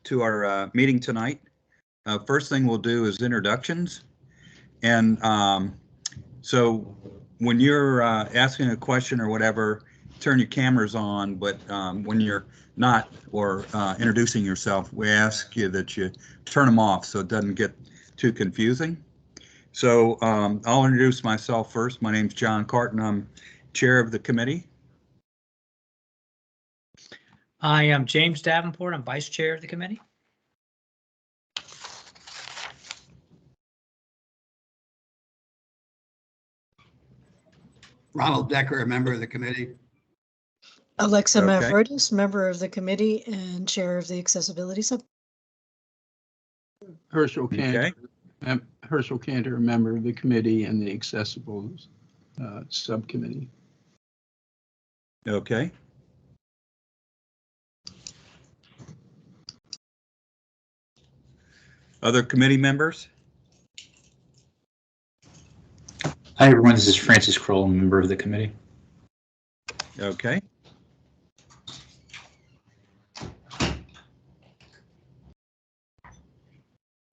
to our meeting tonight. First thing we'll do is introductions. And so when you're asking a question or whatever, turn your cameras on, but when you're not or introducing yourself, we ask you that you turn them off so it doesn't get too confusing. So I'll introduce myself first. My name's John Carton. I'm chair of the committee. I am James Davenport. I'm vice chair of the committee. Ronald Decker, a member of the committee. Alexa Okay. Mavrodis, member of the committee and chair of the accessibility sub. Herschel Cantor, Okay. Herschel Cantor, a member of the committee and the accessible subcommittee. Okay. Other committee members? Hi, everyone. This is Francis Kroll, a member of the committee. Okay.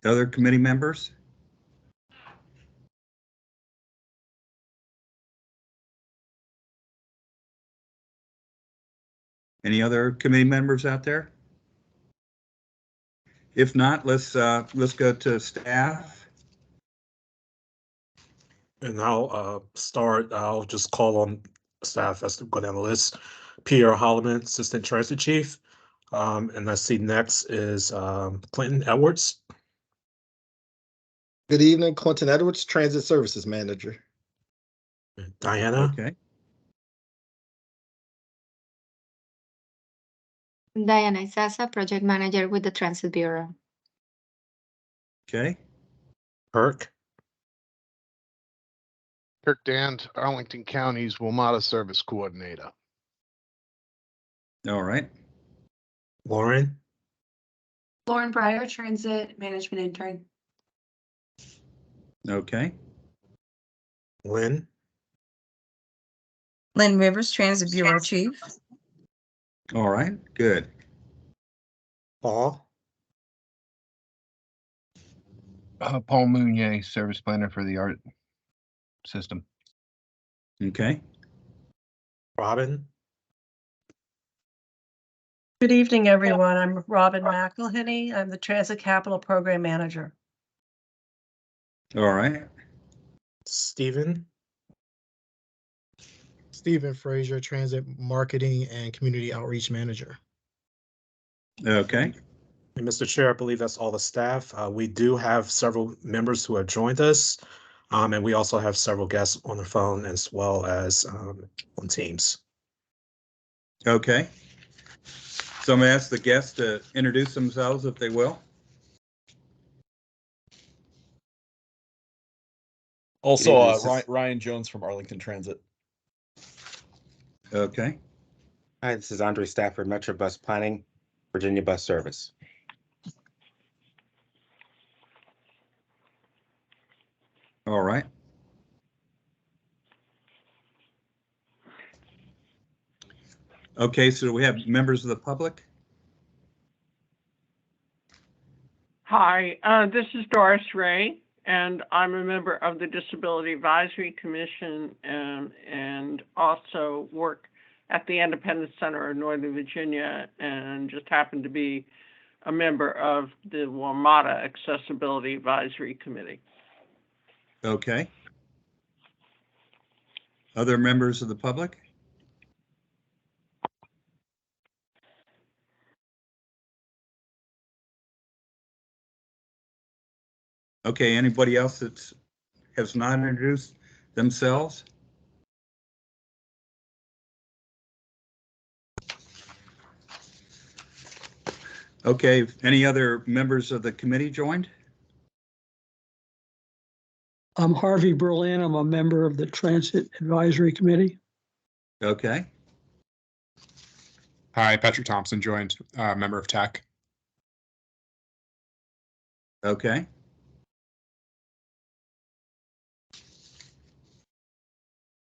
Other committee members? Any other committee members out there? If not, let's go to staff. And I'll start. I'll just call on staff as to go down the list. Pierre Holloman, Assistant Transit Chief. And I see next is Clinton Edwards. Good evening, Clinton Edwards, Transit Services Manager. Diana. Okay. Diana Isasa, Project Manager with the Transit Bureau. Okay. Kirk. Kirk Dand, Arlington County's WMATA Service Coordinator. All right. Lauren. Lauren Breyer, Transit Management Intern. Okay. Lynn. Lynn Rivers, Transit Bureau Chief. All right. Good. Paul. Paul Mounier, Service Planner for the ART system. Okay. Robin. Good evening, everyone. I'm Robin McElhenney. I'm the Transit Capital Program Manager. All right. Stephen. Stephen Frazier, Transit Marketing and Community Outreach Manager. Okay. And Mr. Chair, I believe that's all the staff. We do have several members who have joined us. And we also have several guests on the phone as well as on Teams. Okay. So I'm going to ask the guests to introduce themselves if they will. Also, Ryan Jones from Arlington Transit. Okay. Hi, this is Andre Stafford, Metro Bus Planning, Virginia Bus Service. All right. Okay, so we have members of the public. Hi, this is Doris Ray, and I'm a member of the Disability Advisory Commission and also work at the Independence Center of Northern Virginia, and just happen to be a member of the WMATA Accessibility Advisory Committee. Okay. Other members of the public? Okay, anybody else that has not introduced themselves? Okay, any other members of the committee joined? I'm Harvey Berlin. I'm a member of the Transit Advisory Committee. Okay. Hi, Patrick Thompson joined, member of TAC. Okay.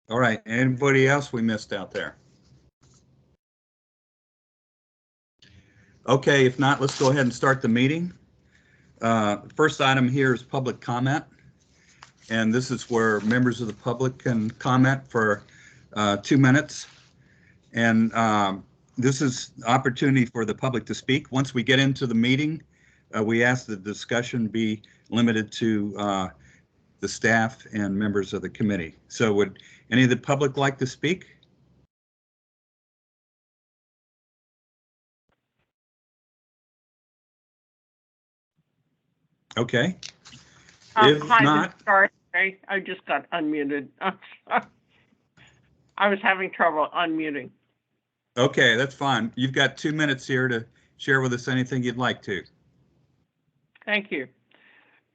All right, anybody else we missed out there? Okay, if not, let's go ahead and start the meeting. First item here is public comment. And this is where members of the public can comment for 2 minutes. And this is opportunity for the public to speak. Once we get into the meeting, we ask the discussion be limited to the staff and members of the committee. So would any of the public like to speak? Okay. If Hi, not, this is Doris Ray. I just got unmuted. I was having trouble unmuting. okay, that's fine. You've got 2 minutes here to share with us anything you'd like to. Thank you.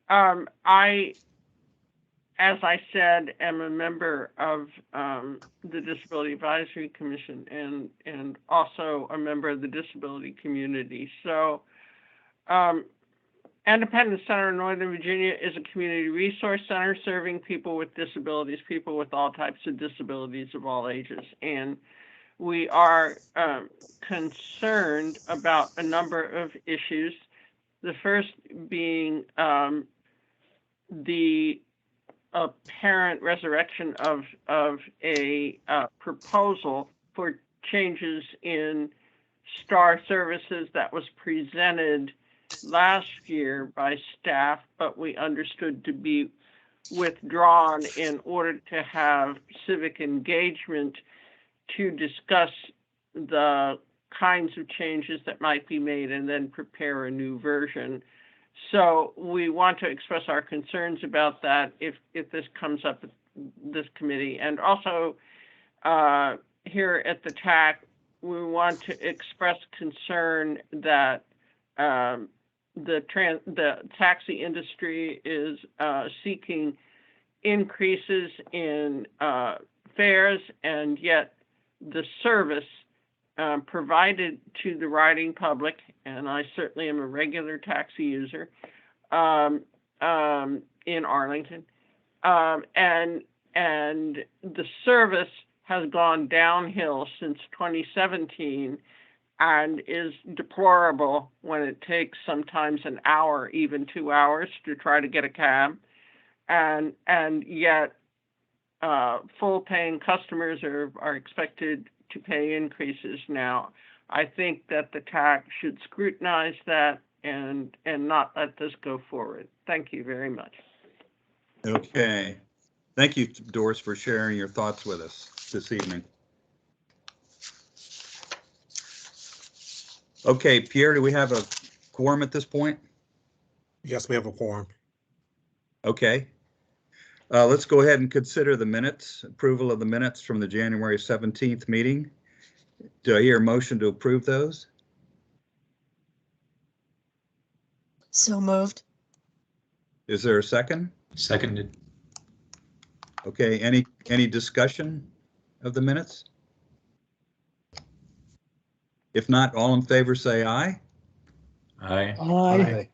I, as I said, am a member of the Disability Advisory Commission and also a member of the disability community. So Independence Center in Northern Virginia is a community resource center serving people with disabilities, people with all types of disabilities of all ages. And we are concerned about a number of issues. The first being the apparent resurrection of a proposal for changes in STAR services that was presented last year by staff, but we understood to be withdrawn in order to have civic engagement to discuss the kinds of changes that might be made and then prepare a new version. So we want to express our concerns about that if this comes up at this committee. And also here at the TAC, we want to express concern that the taxi industry is seeking increases in fares, and yet the service provided to the riding public, and I certainly am a regular taxi user in Arlington, and the service has gone downhill since 2017 and is deplorable when it takes sometimes an hour, even 2 hours to try to get a cab. And yet full paying customers are expected to pay increases now. I think that the TAC should scrutinize that and not let this go forward. Thank you very much. Okay. Thank you, Doris, for sharing your thoughts with us this evening. Okay, Pierre, do we have a quorum at this point? Yes, we have a quorum. Okay. Let's go ahead and consider the minutes, approval of the minutes from the January 17th meeting. Do I hear a motion to approve those? So moved. Is there a second? Seconded. Okay, any discussion of the minutes? If not, all in favor say aye. Aye. Aye.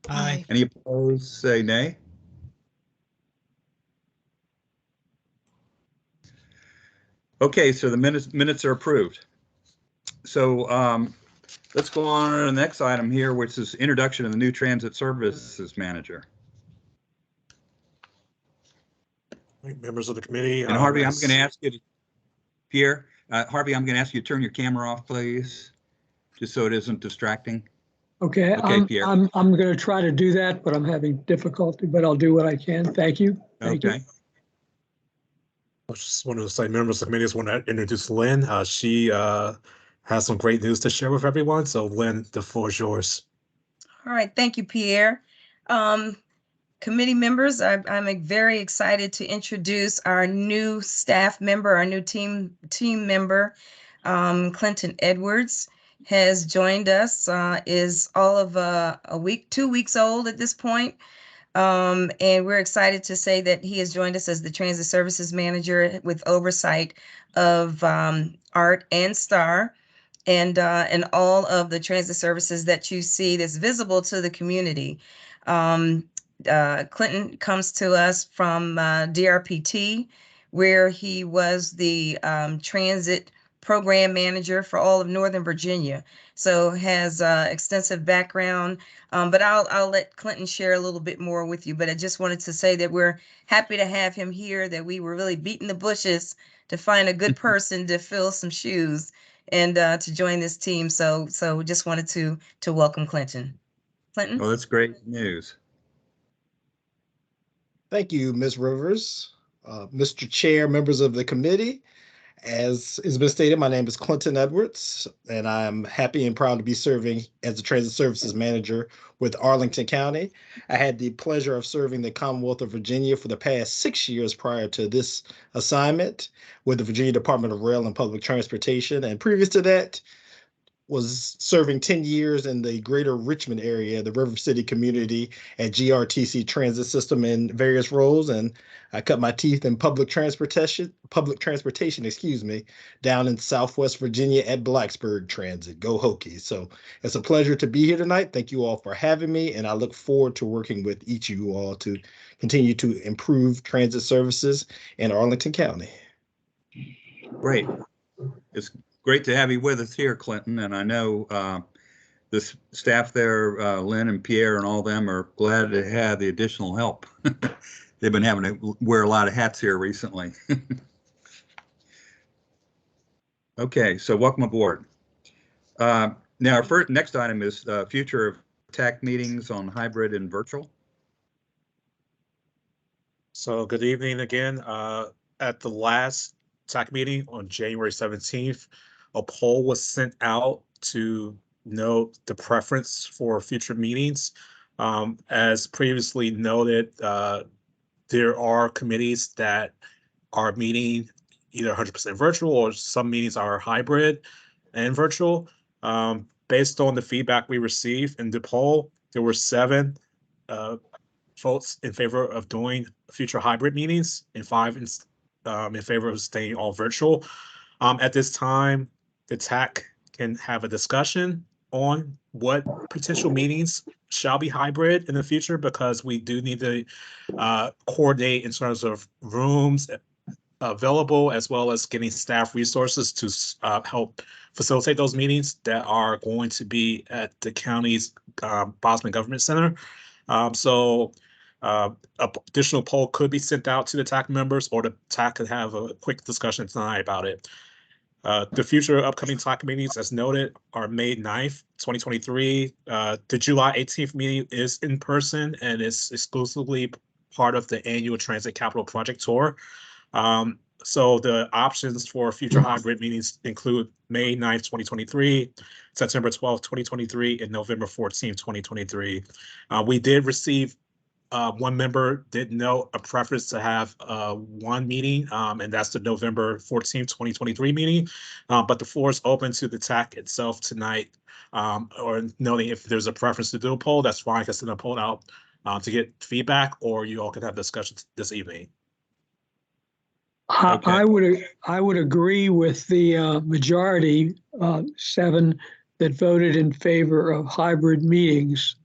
Aye. Any opposed say nay. Okay, so the minutes are approved. So let's go on to the next item here, which is introduction of the new transit services manager. Members of the committee. And Harvey, I'm going to ask you to, Pierre, Harvey, I'm going to ask you to turn your camera off, please, just so it isn't distracting. Okay, Okay, Pierre. I'm going to try to do that, but I'm having difficulty, but I'll do what I can. Thank you. Thank Okay. you. I just wanted to say, members of the committee, just want to introduce Lynn. She has some great news to share with everyone. So Lynn, the floor is yours. All right, thank you, Pierre. Committee members, I'm very excited to introduce our new staff member, our new team member, Clinton Edwards has joined us, is all of a week, 2 weeks old at this point. And we're excited to say that he has joined us as the Transit Services Manager with oversight of ART and STAR and all of the transit services that you see that's visible to the community. Clinton comes to us from DRPT, where he was the transit program manager for all of Northern Virginia. So has extensive background, but I'll let Clinton share a little bit more with you. But I just wanted to say that we're happy to have him here, that we were really beating the bushes to find a good person to fill some shoes and to join this team. So just wanted to welcome Clinton. Clinton? Well, that's great news. Thank you, Ms. Rivers. Mr. Chair, members of the committee, as has been stated, my name is Clinton Edwards, and I'm happy and proud to be serving as the Transit Services Manager with Arlington County. I had the pleasure of serving the Commonwealth of Virginia for the past 6 years prior to this assignment with the Virginia Department of Rail and Public Transportation, and previous to that, was serving 10 years in the greater Richmond area, the River City community at GRTC Transit System in various roles. And I cut my teeth in public transportation, down in Southwest Virginia at Blacksburg Transit. Go Hokies. So it's a pleasure to be here tonight. Thank you all for having me. And I look forward to working with each of you all to continue to improve transit services in Arlington County. Great. It's great to have you with us here, Clinton. And I know the staff there, Lynn and Pierre and all them, are glad to have the additional help. They've been having to wear a lot of hats here recently. Okay, so welcome aboard. Now, our next item is future of TAC meetings on hybrid and virtual. So good evening again. At the last TAC meeting on January 17th, a poll was sent out to note the preference for future meetings. As previously noted, there are committees that are meeting either 100% virtual, or some meetings are hybrid and virtual. Based on the feedback we received in the poll, there were 7 votes in favor of doing future hybrid meetings and 5 in favor of staying all virtual. At this time, the TAC can have a discussion on what potential meetings shall be hybrid in the future, because we do need to coordinate in terms of rooms available, as well as getting staff resources to help facilitate those meetings that are going to be at the county's Bosman Government Center. Additional poll could be sent out to the TAC members, or the TAC could have a quick discussion tonight about it. The future upcoming TAC meetings, as noted, are May 9th, 2023. The July 18th meeting is in person and is exclusively part of the annual Transit Capital Project Tour. So the options for future hybrid meetings include May 9th, 2023, September 12th, 2023, and November 14th, 2023. We did receive one member did note a preference to have one meeting, and that's the November 14th, 2023 meeting. But the floor is open to the TAC itself tonight, or noting if there's a preference to do a poll, that's fine. I can send a poll out to get feedback, or you all can have discussions this evening. Okay. I would agree with the majority, 7 that voted in favor of hybrid meetings.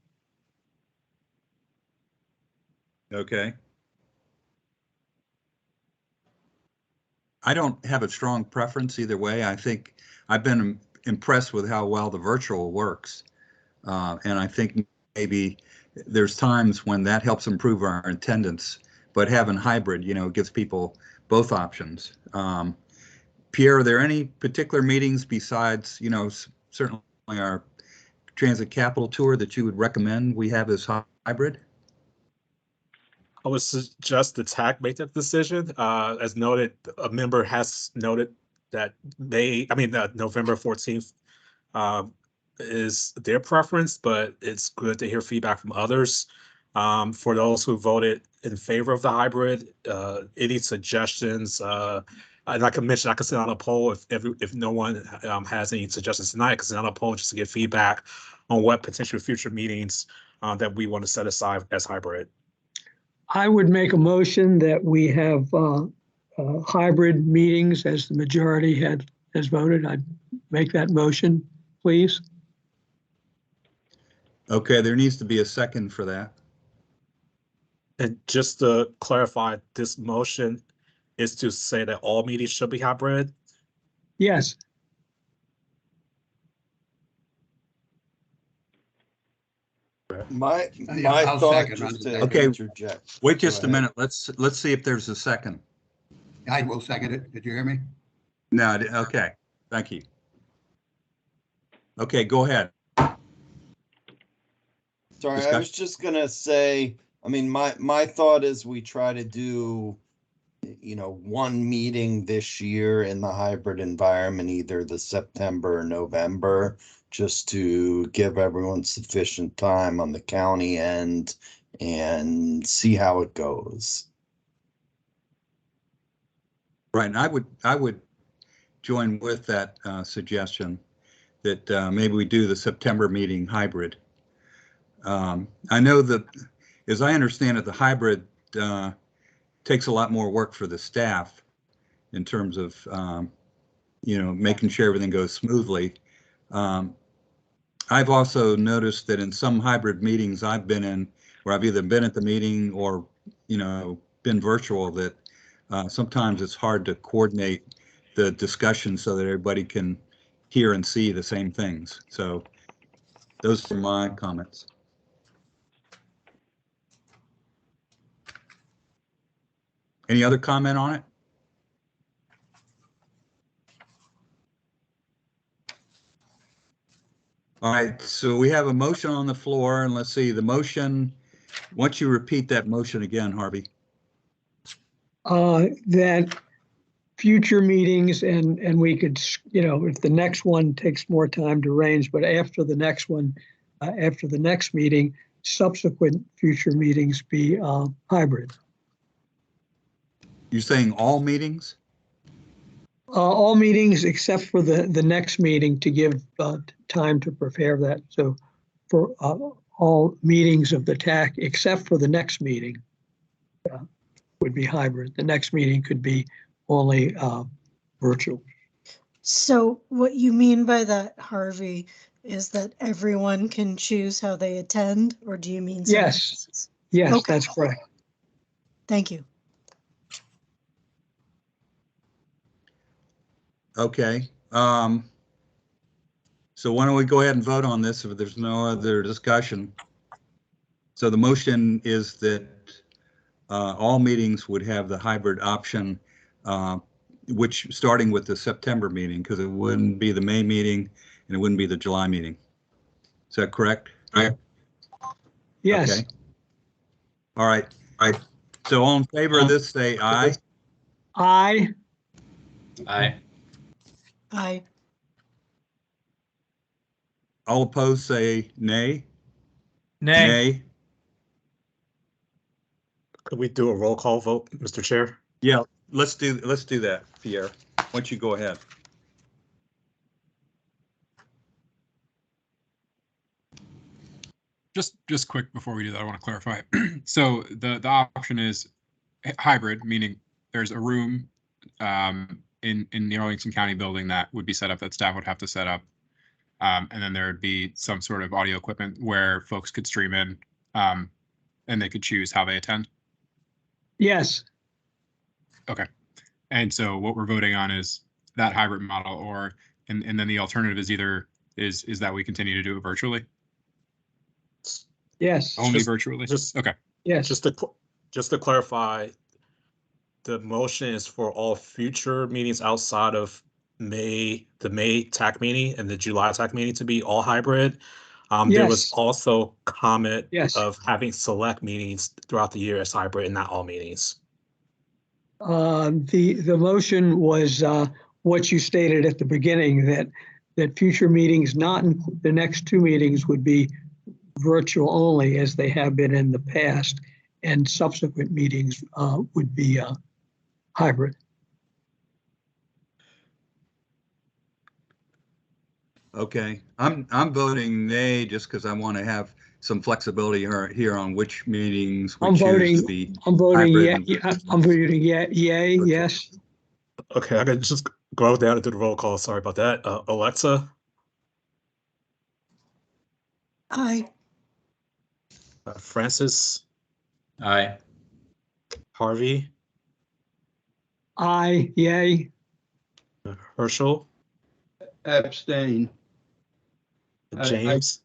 Okay. I don't have a strong preference either way. I think I've been impressed with how well the virtual works. And I think maybe there's times when that helps improve our attendance, but having hybrid, gives people both options. Pierre, are there any particular meetings besides, certainly our Transit Capital Tour that you would recommend we have as hybrid? I would suggest the TAC make that decision. As noted, a member has noted that November 14th is their preference, but it's good to hear feedback from others. For those who voted in favor of the hybrid, any suggestions, and like I mentioned, I can send out a poll if no one has any suggestions tonight. I can send out a poll just to get feedback on what potential future meetings that we want to set aside as hybrid. I would make a motion that we have hybrid meetings as the majority has voted. I'd make that motion, please. Okay, there needs to be a second for that. And just to clarify, this motion is to say that all meetings should be hybrid? Yes. My I'll thought, second just on to that. Okay, interject. wait just Go a ahead. minute. Let's see if there's a second. I will second it. Did you hear me? No, okay, thank you. Okay, go ahead. Sorry, I was just gonna say, I mean, my thought is we try to do, one meeting this year in the hybrid environment, either the September or November, just to give everyone sufficient time on the county end and see how it goes. Right, and I would join with that suggestion that maybe we do the September meeting hybrid. I know that, as I understand it, the hybrid takes a lot more work for the staff in terms of, making sure everything goes smoothly. I've also noticed that in some hybrid meetings I've been in, where I've either been at the meeting or, been virtual, that sometimes it's hard to coordinate the discussion so that everybody can hear and see the same things. So those are my comments. Any other comment on it? All right, so we have a motion on the floor, and let's see, the motion, once you repeat that motion again, Harvey. That future meetings and we could, if the next one takes more time to arrange, but after the next one, after the next meeting, subsequent future meetings be hybrid. You're saying all meetings? All meetings except for the next meeting to give time to prepare that. So for all meetings of the TAC except for the next meeting would be hybrid. The next meeting could be only virtual. So what you mean by that, Harvey, is that everyone can choose how they attend, or do you mean something Yes. else? Yes, Okay. that's correct. Thank you. Okay. So why don't we go ahead and vote on this if there's no other discussion? So the motion is that all meetings would have the hybrid option, which starting with the September meeting, because it wouldn't be the May meeting and it wouldn't be the July meeting. Is that correct? Yes. Okay. All right. All right. So all in favor of this, say aye. Aye. Aye. Aye. All opposed, say nay. Nay. Nay. Could we do a roll call vote, Mr. Chair? Yeah, let's do that, Pierre. Why don't you go ahead? Just quick before we do that, I want to clarify. So the option is hybrid, meaning there's a room in the Arlington County building that would be set up, that staff would have to set up. And then there would be some sort of audio equipment where folks could stream in and they could choose how they attend. Yes. Okay. And so what we're voting on is that hybrid model, and then the alternative is either is that we continue to do it virtually. Yes. Only virtually. Okay. Yes. Just to clarify, the motion is for all future meetings outside of the May TAC meeting and the July TAC meeting to be all hybrid. There was also comment of having select meetings throughout the year as hybrid and not all meetings. The motion was what you stated at the beginning, that future meetings, not in the next two meetings, would be virtual only as they have been in the past, and subsequent meetings would be hybrid. Okay, I'm voting nay just because I want to have some flexibility here on which meetings we choose to be. I'm voting hybrid. yeah. I'm voting yay. Yes. Okay, I gotta just go down and do the roll call. Sorry about that. Alexa. Aye. Francis. Aye. Harvey. Aye. Yay. Herschel. Abstain. James.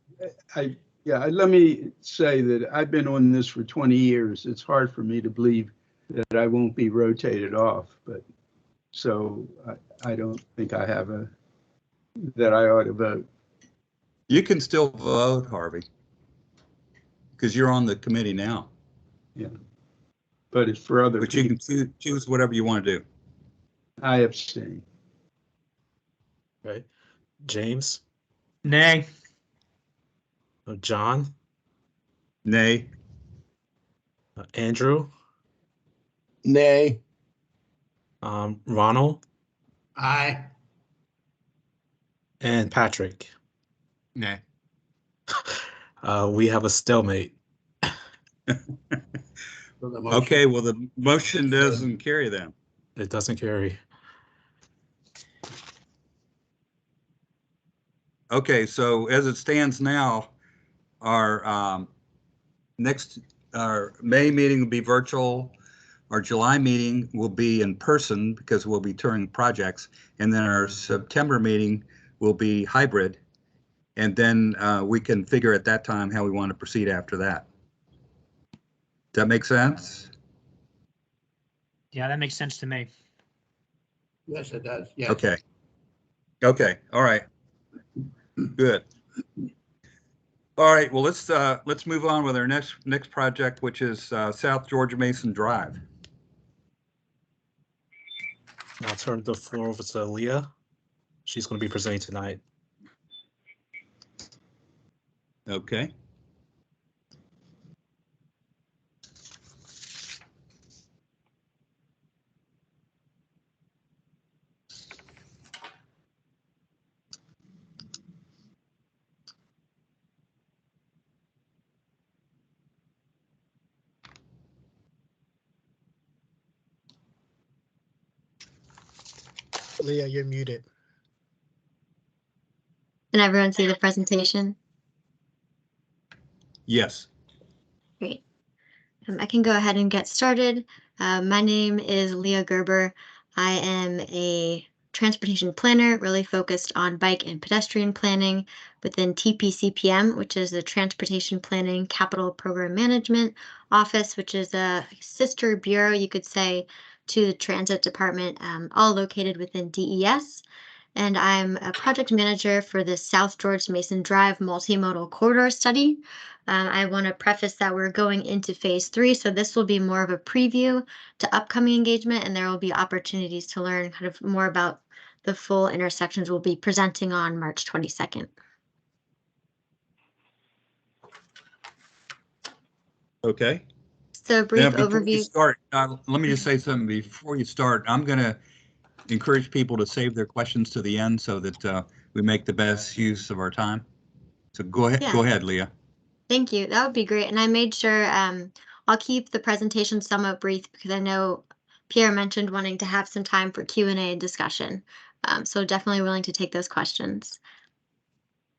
I Yeah, let me say that I've been on this for 20 years. It's hard for me to believe that I won't be rotated off, but so I don't think that I ought to vote. You can still vote, Harvey, because you're on the committee now. Yeah, but it's for other But you people. can choose whatever you want to do. I abstain. Okay. James, Nay. John, Nay. Andrew, Nay. Ronald, Aye. and Patrick. Nay. We have a stalemate. Okay, well, the motion doesn't carry them. It doesn't carry. Okay, so as it stands now, our our May meeting will be virtual. Our July meeting will be in person because we'll be touring projects. And then our September meeting will be hybrid. And then we can figure at that time how we want to proceed after that. Does that make sense? Yeah, that makes sense to me. Yes, it does. Yes. Okay. Okay. All right. Good. All right. Well, let's move on with our next project, which is South Georgia Mason Drive. I'll turn the floor over to Leah. She's going to be presenting tonight. Okay. Leah, you're muted. Can everyone see the presentation? Yes. Great. I can go ahead and get started. My name is Leah Gerber. I am a transportation planner, really focused on bike and pedestrian planning within TPCPM, which is the Transportation Planning Capital Program Management Office, which is a sister bureau, you could say, to the Transit Department, all located within DES. And I'm a project manager for the South George Mason Drive multimodal corridor study. I want to preface that we're going into phase 3, so this will be more of a preview to upcoming engagement, and there will be opportunities to learn kind of more about the full intersections we'll be presenting on March 22nd. Okay. So a brief Now, before you overview. start, let me just say something before you start. I'm going to encourage people to save their questions to the end so that we make the best use of our time. So go ahead. Yeah. Go ahead, Leah. Thank you. That would be great. And I made sure I'll keep the presentation somewhat brief because I know Pierre mentioned wanting to have some time for Q&A and discussion. So definitely willing to take those questions.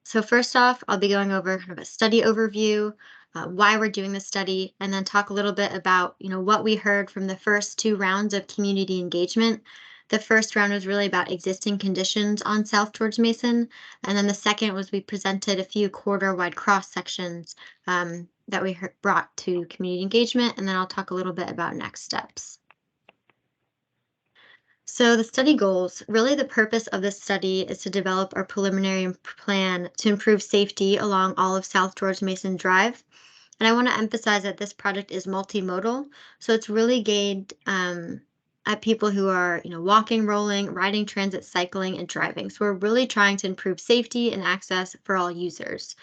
So first off, I'll be going over kind of a study overview, why we're doing this study, and then talk a little bit about, what we heard from the first 2 rounds of community engagement. The first round was really about existing conditions on South George Mason, and then the second was we presented a few corridor-wide cross sections that we brought to community engagement, and then I'll talk a little bit about next steps. So the study goals, really the purpose of this study is to develop our preliminary plan to improve safety along all of South George Mason Drive. And I want to emphasize that this project is multimodal. So it's really gained at people who are, walking, rolling, riding transit, cycling, and driving. So we're really trying to improve safety and access for all users.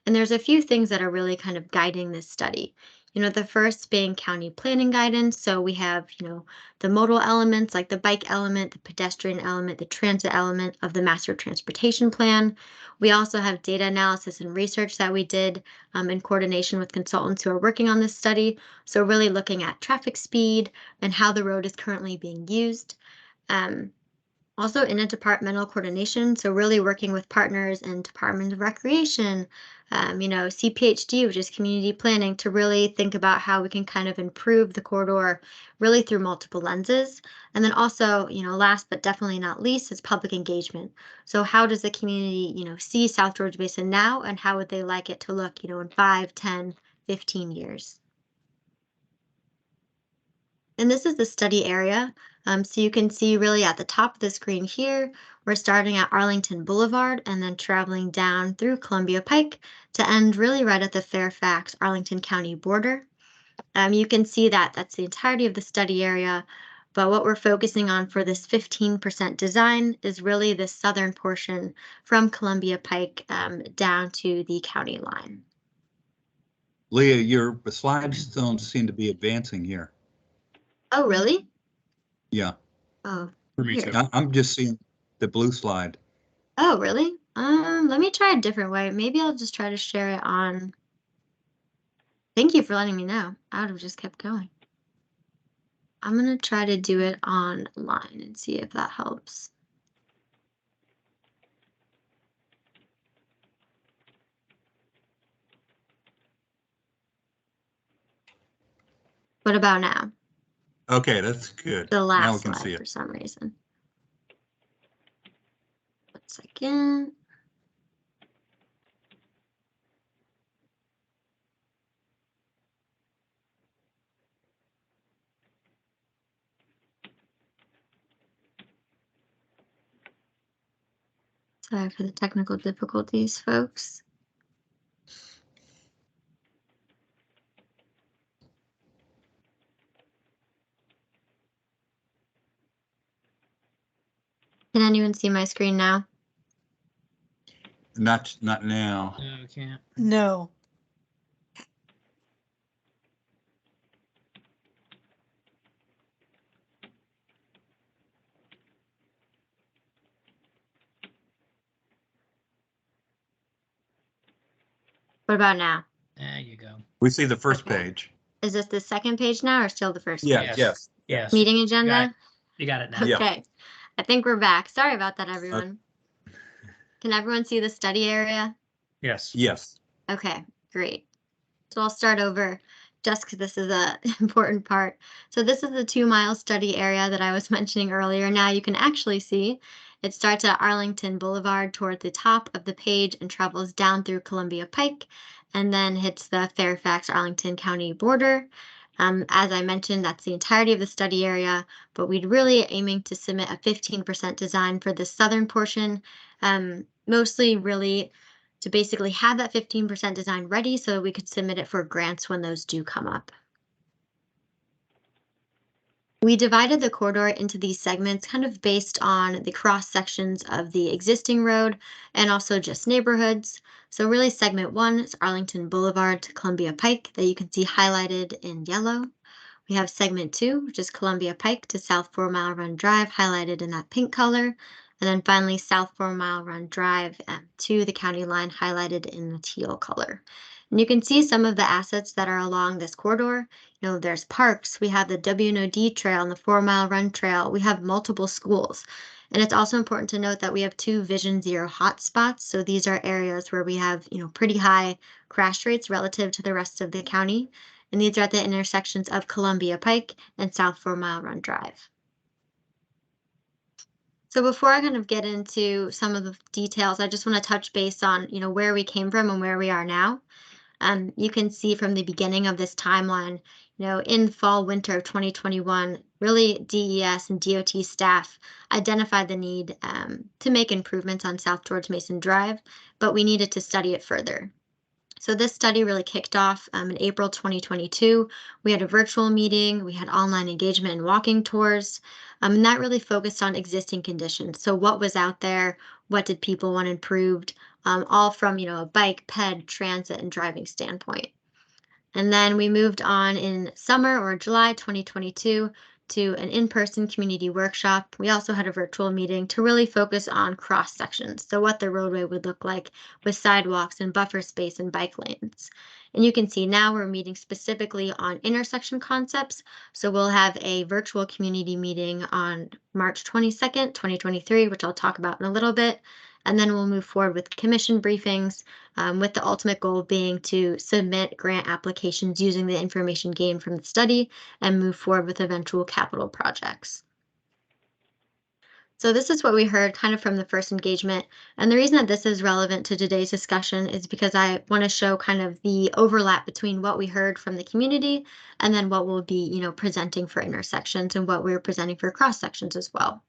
And there's a few things that are really kind of guiding this study. The first being county planning guidance. So we have, the modal elements like the bike element, the pedestrian element, the transit element of the master transportation plan. We also have data analysis and research that we did in coordination with consultants who are working on this study. So really looking at traffic speed and how the road is currently being used. Also interdepartmental coordination, so really working with partners in Department of Recreation, CPHD, which is community planning, to really think about how we can kind of improve the corridor really through multiple lenses. And then also, last but definitely not least, is public engagement. So how does the community, see South George Basin now, and how would they like it to look, in 5, 10, 15 years? And this is the study area. So you can see really at the top of the screen here, we're starting at Arlington Boulevard and then traveling down through Columbia Pike to end really right at the Fairfax-Arlington County border. You can see that that's the entirety of the study area, but what we're focusing on for this 15% design is really the southern portion from Columbia Pike down to the county line. Leah, your slides don't seem to be advancing here. Oh, really? Yeah. Oh, For me weird. too. I'm just seeing the blue slide. Oh, really? Let me try a different way. Maybe I'll just try to share it on. Thank you for letting me know. I would have just kept going. I'm gonna try to do it online and see if that helps. What about now? Okay, that's good. The Now we last can see slide it. for some reason. 1 second. Sorry for the technical difficulties, folks. Can anyone see my screen now? Not now. No, we can't. No. What about now? There you go. We see the first page. Is this the second page now or still the first Yeah, page? yes. Yes. Meeting You agenda? got it now. Yeah. Okay. I think we're back. Sorry about that, everyone. Can everyone see the study area? Yes. Yes. Okay, great. So I'll start over just because this is a important part. So this is the 2-mile study area that I was mentioning earlier. Now you can actually see it starts at Arlington Boulevard toward the top of the page and travels down through Columbia Pike and then hits the Fairfax-Arlington County border. As I mentioned, that's the entirety of the study area, but we'd really aiming to submit a 15% design for the southern portion, mostly really to basically have that 15% design ready so we could submit it for grants when those do come up. We divided the corridor into these segments kind of based on the cross sections of the existing road and also just neighborhoods. So really segment 1 is Arlington Boulevard to Columbia Pike that you can see highlighted in yellow. We have segment 2, which is Columbia Pike to South 4 Mile Run Drive, highlighted in that pink color. And then finally, South 4 Mile Run Drive to the county line, highlighted in the teal color. And you can see some of the assets that are along this corridor. There's parks, we have the WNOD trail and the 4 Mile Run Trail. We have multiple schools. And it's also important to note that we have 2 Vision Zero hotspots. So these are areas where we have, pretty high crash rates relative to the rest of the county. And these are at the intersections of Columbia Pike and South 4 Mile Run Drive. So before I kind of get into some of the details, I just want to touch base on, where we came from and where we are now. You can see from the beginning of this timeline, in fall, winter of 2021, really DES and DOT staff identified the need to make improvements on South George Mason Drive, but we needed to study it further. So this study really kicked off in April 2022. We had a virtual meeting, we had online engagement and walking tours, and that really focused on existing conditions. So what was out there, what did people want improved, all from a bike, ped, transit, and driving standpoint. And then we moved on in summer or July 2022 to an in-person community workshop. We also had a virtual meeting to really focus on cross sections, so what the roadway would look like with sidewalks and buffer space and bike lanes. And you can see now we're meeting specifically on intersection concepts. So we'll have a virtual community meeting on March 22nd, 2023, which I'll talk about in a little bit. And then we'll move forward with commission briefings, with the ultimate goal being to submit grant applications using the information gained from the study and move forward with eventual capital projects. So this is what we heard kind of from the first engagement. And the reason that this is relevant to today's discussion is because I want to show kind of the overlap between what we heard from the community and then what we'll be, presenting for intersections and what we're presenting for cross sections as well.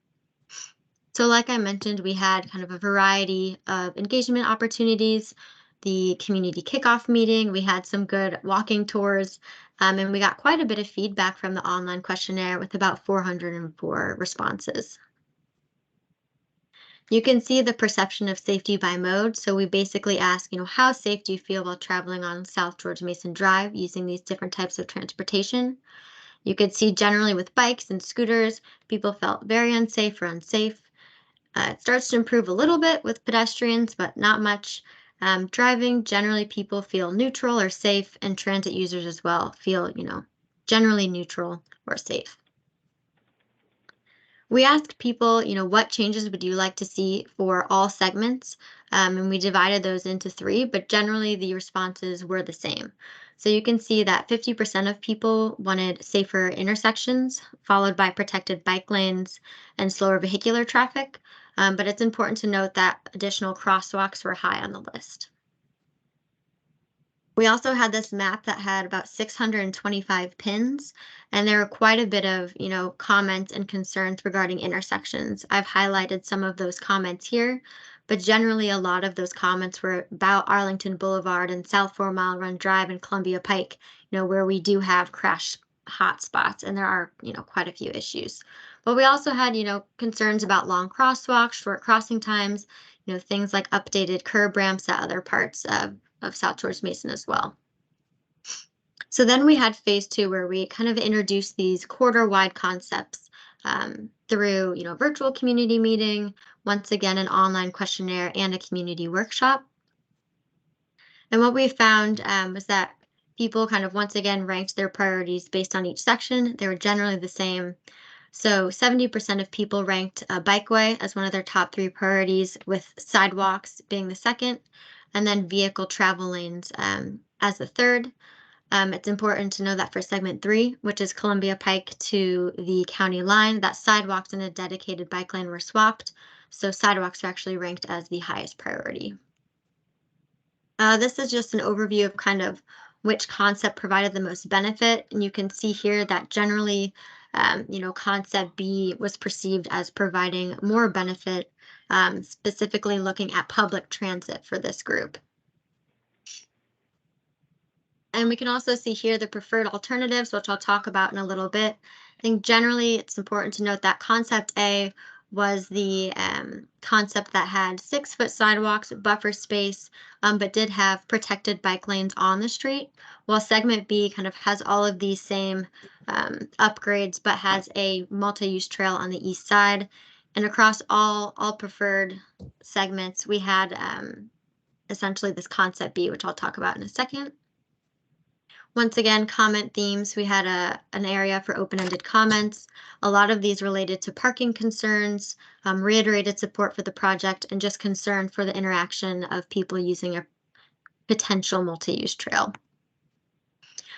So like I mentioned, we had kind of a variety of engagement opportunities. The community kickoff meeting, we had some good walking tours, and we got quite a bit of feedback from the online questionnaire with about 404 responses. You can see the perception of safety by mode. So we basically ask, how safe do you feel while traveling on South George Mason Drive using these different types of transportation? You could see generally with bikes and scooters, people felt very unsafe or unsafe. It starts to improve a little bit with pedestrians, but not much. Driving, generally people feel neutral or safe, and transit users as well feel, generally neutral or safe. We asked people, what changes would you like to see for all segments? And we divided those into 3, but generally the responses were the same. So you can see that 50% of people wanted safer intersections, followed by protected bike lanes and slower vehicular traffic. But it's important to note that additional crosswalks were high on the list. We also had this map that had about 625 pins, and there were quite a bit of, comments and concerns regarding intersections. I've highlighted some of those comments here, but generally a lot of those comments were about Arlington Boulevard and South 4 Mile Run Drive and Columbia Pike, where we do have crash hotspots, and there are, quite a few issues. But we also had, concerns about long crosswalks, short crossing times, things like updated curb ramps at other parts of South George Mason as well. So then we had phase 2, where we kind of introduced these quarter-wide concepts through, virtual community meeting, once again, an online questionnaire and a community workshop. And what we found was that people kind of once again ranked their priorities based on each section. They were generally the same. So 70% of people ranked a bikeway as one of their top 3 priorities, with sidewalks being the second, and then vehicle travel lanes as the third. It's important to know that for segment 3, which is Columbia Pike to the county line, that sidewalks and a dedicated bike lane were swapped. So sidewalks are actually ranked as the highest priority. This is just an overview of kind of which concept provided the most benefit. And you can see here that generally, concept B was perceived as providing more benefit, specifically looking at public transit for this group. And we can also see here the preferred alternatives, which I'll talk about in a little bit. I think generally it's important to note that concept A was the concept that had 6-foot sidewalks, buffer space, but did have protected bike lanes on the street, while segment B kind of has all of these same upgrades, but has a multi-use trail on the east side. And across all preferred segments, we had essentially this concept B, which I'll talk about in a second. Once again, comment themes, we had an area for open-ended comments. A lot of these related to parking concerns, reiterated support for the project, and just concern for the interaction of people using a potential multi-use trail.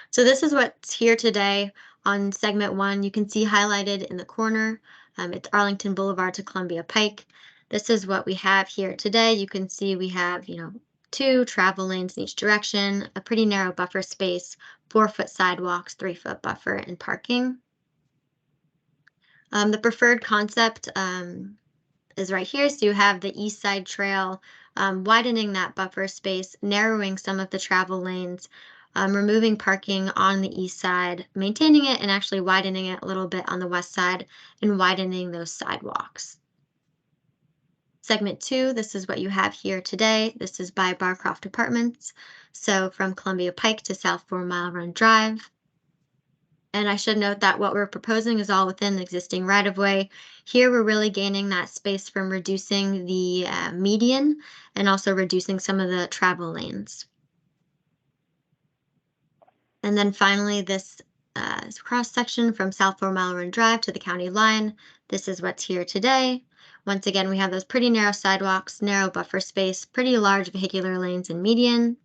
So this is what's here today on segment 1. You can see highlighted in the corner, it's Arlington Boulevard to Columbia Pike. This is what we have here today. You can see we have, 2 travel lanes in each direction, a pretty narrow buffer space, 4-foot sidewalks, 3-foot buffer, and parking. The preferred concept is right here. So you have the east side trail, widening that buffer space, narrowing some of the travel lanes, removing parking on the east side, maintaining it, and actually widening it a little bit on the west side, and widening those sidewalks. Segment 2, this is what you have here today. This is by Barcroft Apartments. So from Columbia Pike to South 4 Mile Run Drive. And I should note that what we're proposing is all within the existing right-of-way. Here, we're really gaining that space from reducing the median and also reducing some of the travel lanes. And then finally, this cross-section from South 4 Mile Run Drive to the county line. This is what's here today. Once again, we have those pretty narrow sidewalks, narrow buffer space, pretty large vehicular lanes and median.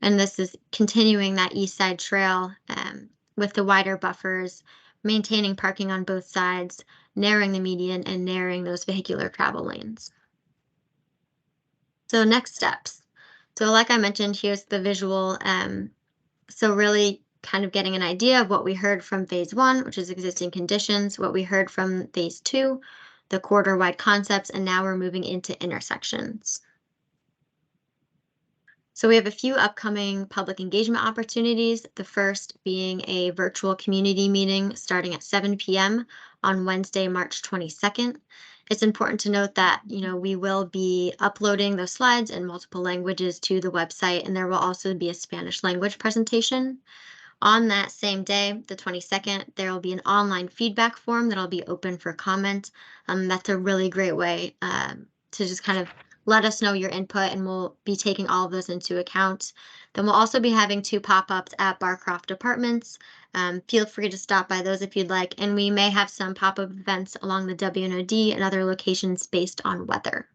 And this is continuing that east side trail with the wider buffers, maintaining parking on both sides, narrowing the median, and narrowing those vehicular travel lanes. So next steps. So like I mentioned, here's the visual. So really kind of getting an idea of what we heard from phase 1, which is existing conditions, what we heard from phase 2, the corridor-wide concepts, and now we're moving into intersections. So we have a few upcoming public engagement opportunities, the first being a virtual community meeting starting at 7 p.m. on Wednesday, March 22nd. It's important to note that, we will be uploading those slides in multiple languages to the website, and there will also be a Spanish language presentation. On that same day, the 22nd, there will be an online feedback form that'll be open for comment. That's a really great way to just kind of let us know your input, and we'll be taking all of those into account. Then we'll also be having 2 pop-ups at Barcroft Apartments. Feel free to stop by those if you'd like, and we may have some pop-up events along the WNOD and other locations based on weather.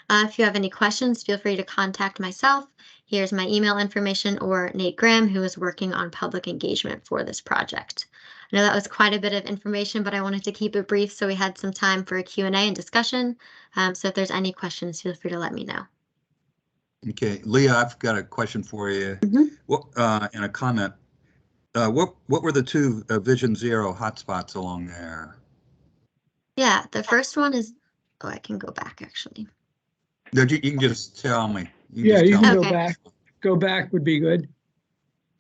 If you have any questions, feel free to contact myself. Here's my email information, or Nate Graham, who is working on public engagement for this project. I know that was quite a bit of information, but I wanted to keep it brief so we had some time for a Q&A and discussion. So if there's any questions, feel free to let me know. Okay, Leah, I've got a question for you. What, and a comment. What were the 2 Vision Zero hotspots along there? Yeah, the first one is, I can go back actually. No, you can just tell me. Yeah, you can go Okay. back. Go back would be good.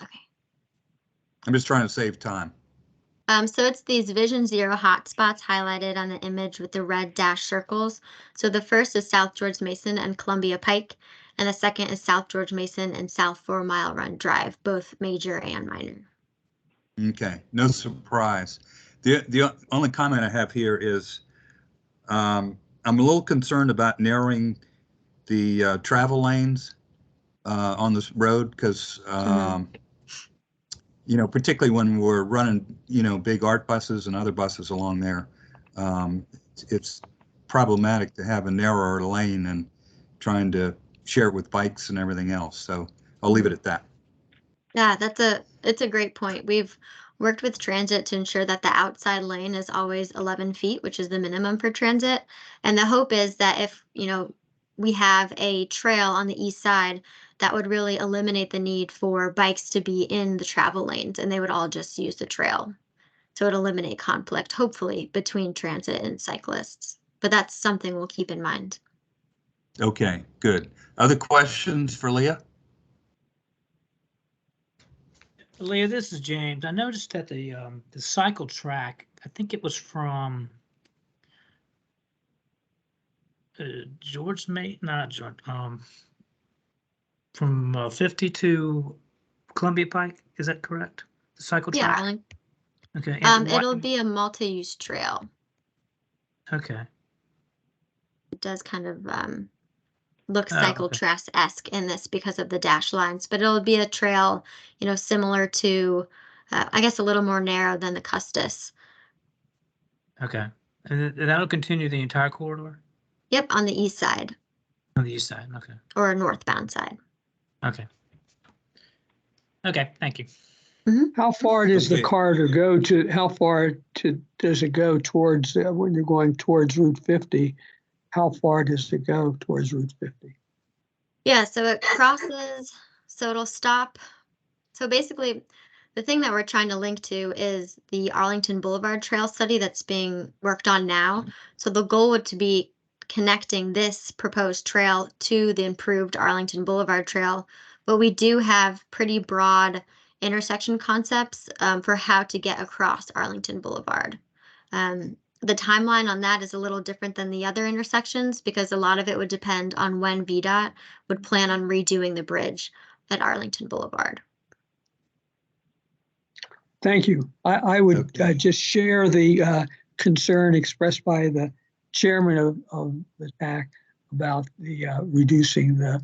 I'm just trying to save time. So it's these Vision Zero hotspots highlighted on the image with the red dash circles. So the first is South George Mason and Columbia Pike, and the second is South George Mason and South 4 Mile Run Drive, both major and minor. Okay, no surprise. The only comment I have here is I'm a little concerned about narrowing the travel lanes on this road because particularly when we're running big art buses and other buses along there, it's problematic to have a narrower lane and trying to share it with bikes and everything else. So I'll leave it at that. Yeah, it's a great point. We've worked with transit to ensure that the outside lane is always 11 feet, which is the minimum for transit. And the hope is that if, we have a trail on the east side, that would really eliminate the need for bikes to be in the travel lanes, and they would all just use the trail. So it would eliminate conflict, hopefully, between transit and cyclists. But that's something we'll keep in mind. Okay, good. Other questions for Leah? Leah, this is James. I noticed that the cycle track, I think it was from George May, not George, from 50 to Columbia Pike. Is that correct? The cycle Yeah, track? Arlington. Okay. and It'll be a multi-use trail. Okay. It does kind of look Oh, cycle okay. track-esque in this because of the dash lines, but it'll be a trail, similar to, I guess, a little more narrow than the Custis. Okay. And that'll continue the entire corridor? Yep, on the east side. On the east side, okay. Or northbound side. Okay. Okay, thank you. How far does the Okay. corridor go to, how far does it go towards, when you're going towards Route 50? How far does it go towards Route 50? Yeah, so it crosses, so it'll stop. So basically, the thing that we're trying to link to is the Arlington Boulevard Trail study that's being worked on now. So the goal would to be connecting this proposed trail to the improved Arlington Boulevard Trail. But we do have pretty broad intersection concepts for how to get across Arlington Boulevard. The timeline on that is a little different than the other intersections because a lot of it would depend on when VDOT would plan on redoing the bridge at Arlington Boulevard. Thank you. I would just share the concern expressed by the chairman of the TAC about the reducing the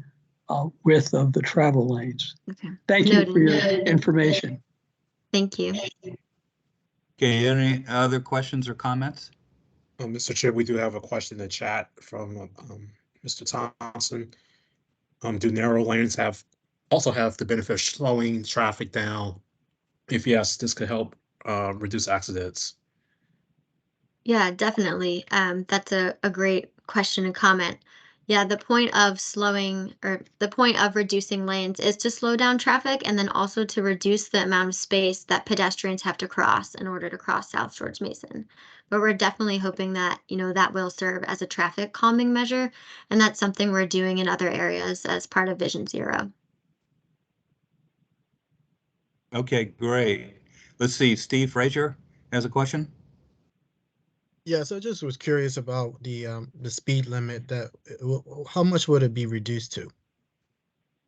width of the travel lanes. Okay. Thank you for your information. Thank you. Okay, any other questions or comments? Mr. Chair, we do have a question in the chat from Mr. Thompson. Do narrow lanes also have the benefit of slowing traffic down? If yes, this could help reduce accidents. Yeah, definitely. That's a great question and comment. Yeah, the point of reducing lanes is to slow down traffic and then also to reduce the amount of space that pedestrians have to cross in order to cross South George Mason. But we're definitely hoping that, that will serve as a traffic calming measure. And that's something we're doing in other areas as part of Vision Zero. Okay, great. Let's see, Steve Frazier has a question. Yeah, so I just was curious about the speed limit. How much would it be reduced to?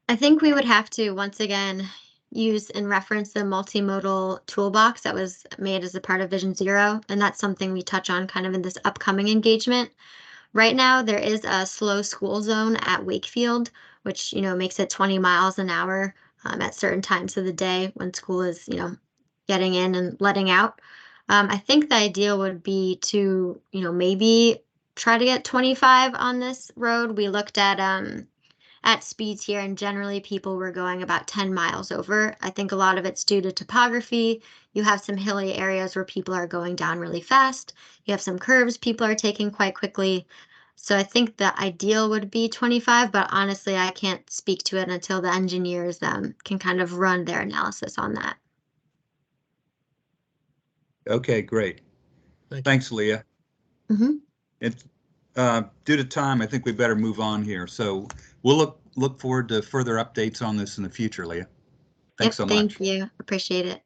I think we would have to once again use and reference the multimodal toolbox that was made as a part of Vision Zero, and that's something we touch on kind of in this upcoming engagement. Right now, there is a slow school zone at Wakefield, which makes it 20 miles an hour at certain times of the day when school is getting in and letting out. I think the ideal would be to maybe try to get 25 on this road. We looked at speeds here, and generally people were going about 10 miles over. I think a lot of it's due to topography. You have some hilly areas where people are going down really fast. You have some curves people are taking quite quickly. So I think the ideal would be 25, but honestly, I can't speak to it until the engineers can kind of run their analysis on that. Okay, great. Thanks, Leah. It's due to time, I think we better move on here. So we'll look forward to further updates on this in the future, Leah. Thanks so much. Thank you. Appreciate it.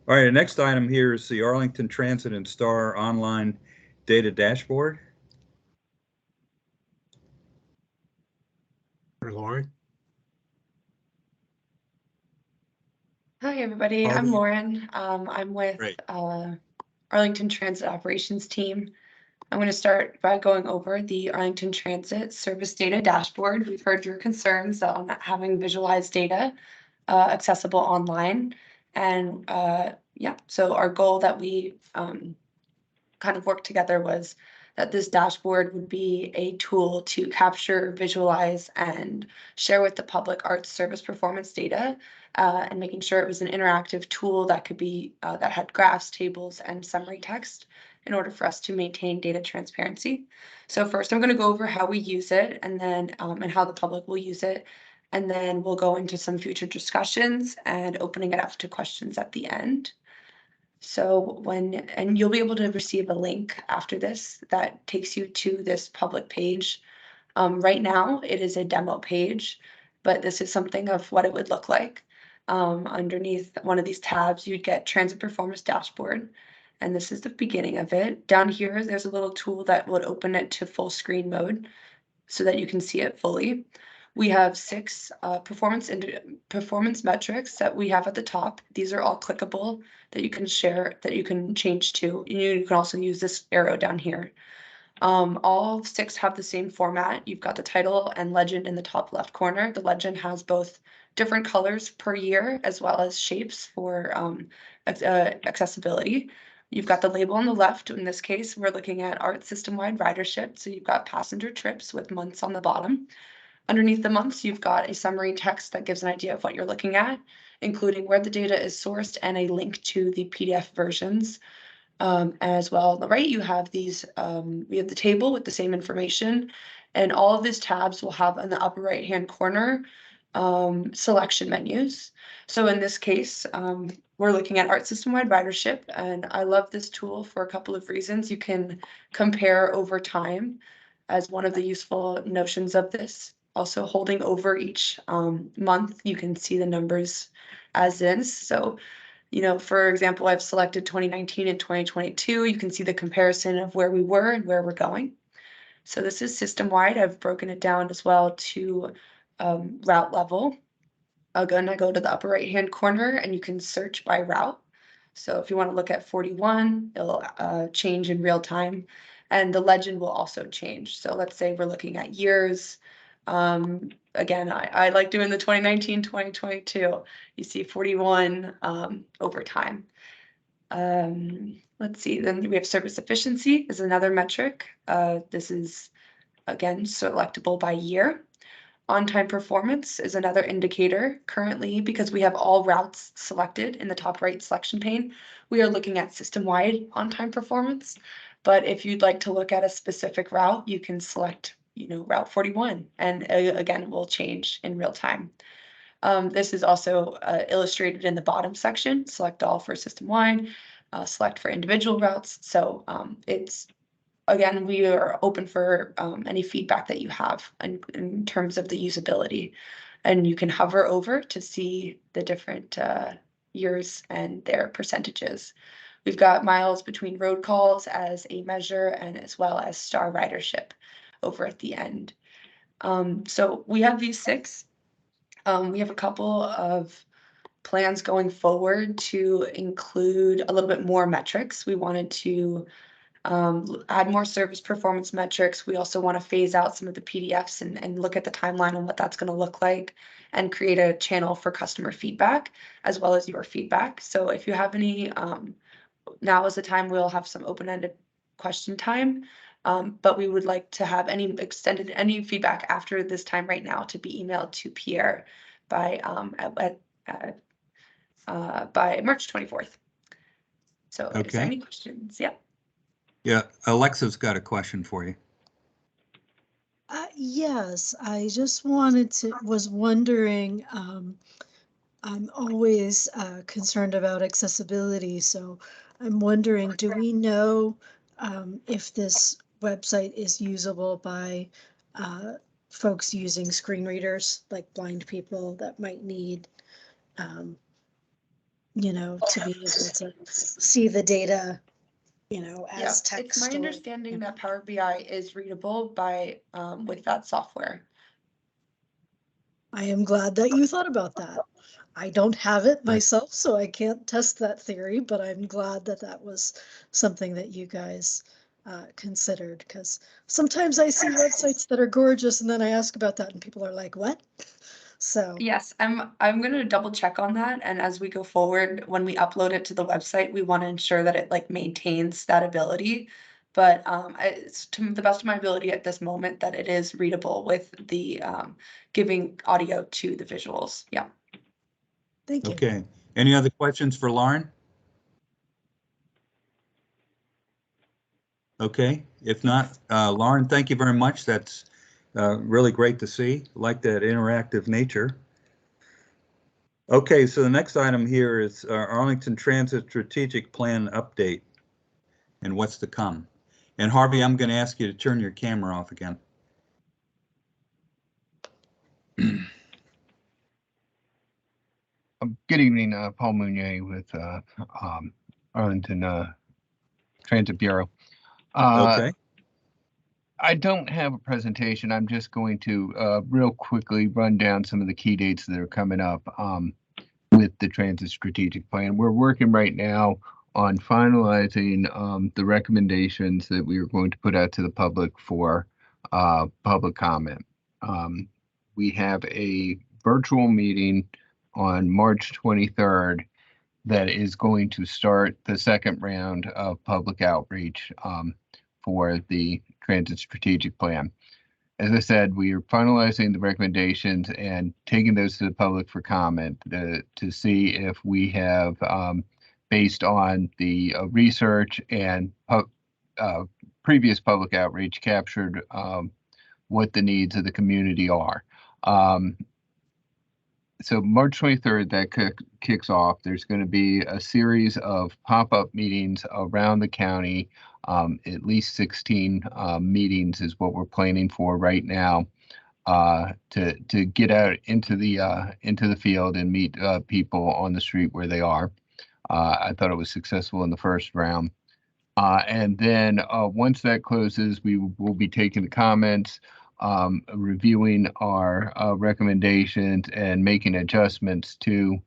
All right, the next item here is the Arlington Transit and Star Online Data Dashboard. Lauren? Hi, everybody. I'm Lauren. I'm with Arlington Transit Operations Team. I'm going to start by going over the Arlington Transit Service Data Dashboard. We've heard your concerns on having visualized data accessible online. And yeah, so our goal that we kind of worked together was that this dashboard would be a tool to capture, visualize, and share with the public arts service performance data, and making sure it was an interactive tool that could be that had graphs, tables, and summary text in order for us to maintain data transparency. So first, I'm going to go over how we use it, and then and how the public will use it, and then we'll go into some future discussions and opening it up to questions at the end. So and you'll be able to receive a link after this that takes you to this public page. Right now, it is a demo page, but this is something of what it would look like. Underneath one of these tabs, you'd get Transit Performance Dashboard, and this is the beginning of it. Down here, there's a little tool that would open it to full screen mode so that you can see it fully. We have 6 performance metrics that we have at the top. These are all clickable that you can share, that you can change to. You can also use this arrow down here. All 6 have the same format. You've got the title and legend in the top left corner. The legend has both different colors per year as well as shapes for accessibility. You've got the label on the left. In this case, we're looking at ART system-wide ridership. So you've got passenger trips with months on the bottom. Underneath the months, you've got a summary text that gives an idea of what you're looking at, including where the data is sourced and a link to the PDF versions. As well, on the right, you have these, we have the table with the same information, and all of these tabs will have in the upper right-hand corner selection menus. So in this case, we're looking at ART system-wide ridership, and I love this tool for a couple of reasons. You can compare over time as one of the useful notions of this. Also, holding over each month, you can see the numbers as is. So, for example, I've selected 2019 and 2022. You can see the comparison of where we were and where we're going. So this is system-wide. I've broken it down as well to route level. again, I go to the upper right-hand corner and you can search by route. So if you want to look at 41, it'll change in real time, and the legend will also change. So let's say we're looking at years. Again, I like doing the 2019, 2022. You see 41 over time. Let's see, then we have service efficiency is another metric. This is, again, selectable by year. On-time performance is another indicator. Currently, because we have all routes selected in the top right selection pane, we are looking at system-wide on-time performance. But if you'd like to look at a specific route, you can select, Route 41, and again, it will change in real time. This is also illustrated in the bottom section. Select all for system-wide, select for individual routes. So it's, again, we are open for any feedback that you have in terms of the usability. And you can hover over to see the different years and their percentages. We've got miles between road calls as a measure, and as well as star ridership over at the end. So we have these 6. We have a couple of plans going forward to include a little bit more metrics. We wanted to add more service performance metrics. We also want to phase out some of the PDFs and look at the timeline on what that's going to look like, and create a channel for customer feedback as well as your feedback. So if you have any, now is the time we'll have some open-ended question time. But we would like to have any feedback after this time right now to be emailed to Pierre by March 24th. So is there Okay. any questions? Yeah. Yeah, Alexa's got a question for you. Yes, I just was wondering, I'm always concerned about accessibility, so I'm wondering, do we know if this website is usable by folks using screen readers, like blind people that might need, to be able to see the data, as text? It's my understanding that Power BI is readable by with that software. I am glad that you thought about that. I don't have it myself, so I can't test that theory, but I'm glad that that was something that you guys considered, because sometimes I see websites that are gorgeous and then I ask about that and people are like, what? So Yes, I'm gonna double check on that, and as we go forward, when we upload it to the website, we want to ensure that it maintains that ability. But it's to the best of my ability at this moment that it is readable with the giving audio to the visuals. Yeah. Thank you. Okay. Any other questions for Lauren? Okay. If not, Lauren, thank you very much. That's really great to see. Like that interactive nature. Okay, so the next item here is Arlington Transit Strategic Plan Update and what's to come. And Harvey, I'm going to ask you to turn your camera off again. Good evening, Paul Mounier with Arlington Transit Bureau. Okay. I don't have a presentation. I'm just going to real quickly run down some of the key dates that are coming up with the Transit Strategic Plan. We're working right now on finalizing the recommendations that we are going to put out to the public for public comment. We have a virtual meeting on March 23rd that is going to start the second round of public outreach for the Transit Strategic Plan. As I said, we are finalizing the recommendations and taking those to the public for comment to see if we have, based on the research and previous public outreach, captured what the needs of the community are. So March 23rd, that kicks off. There's going to be a series of pop-up meetings around the county. At least 16 meetings is what we're planning for right now to get out into the field and meet people on the street where they are. I thought it was successful in the first round. And then once that closes, we will be taking the comments. reviewing our recommendations and making adjustments to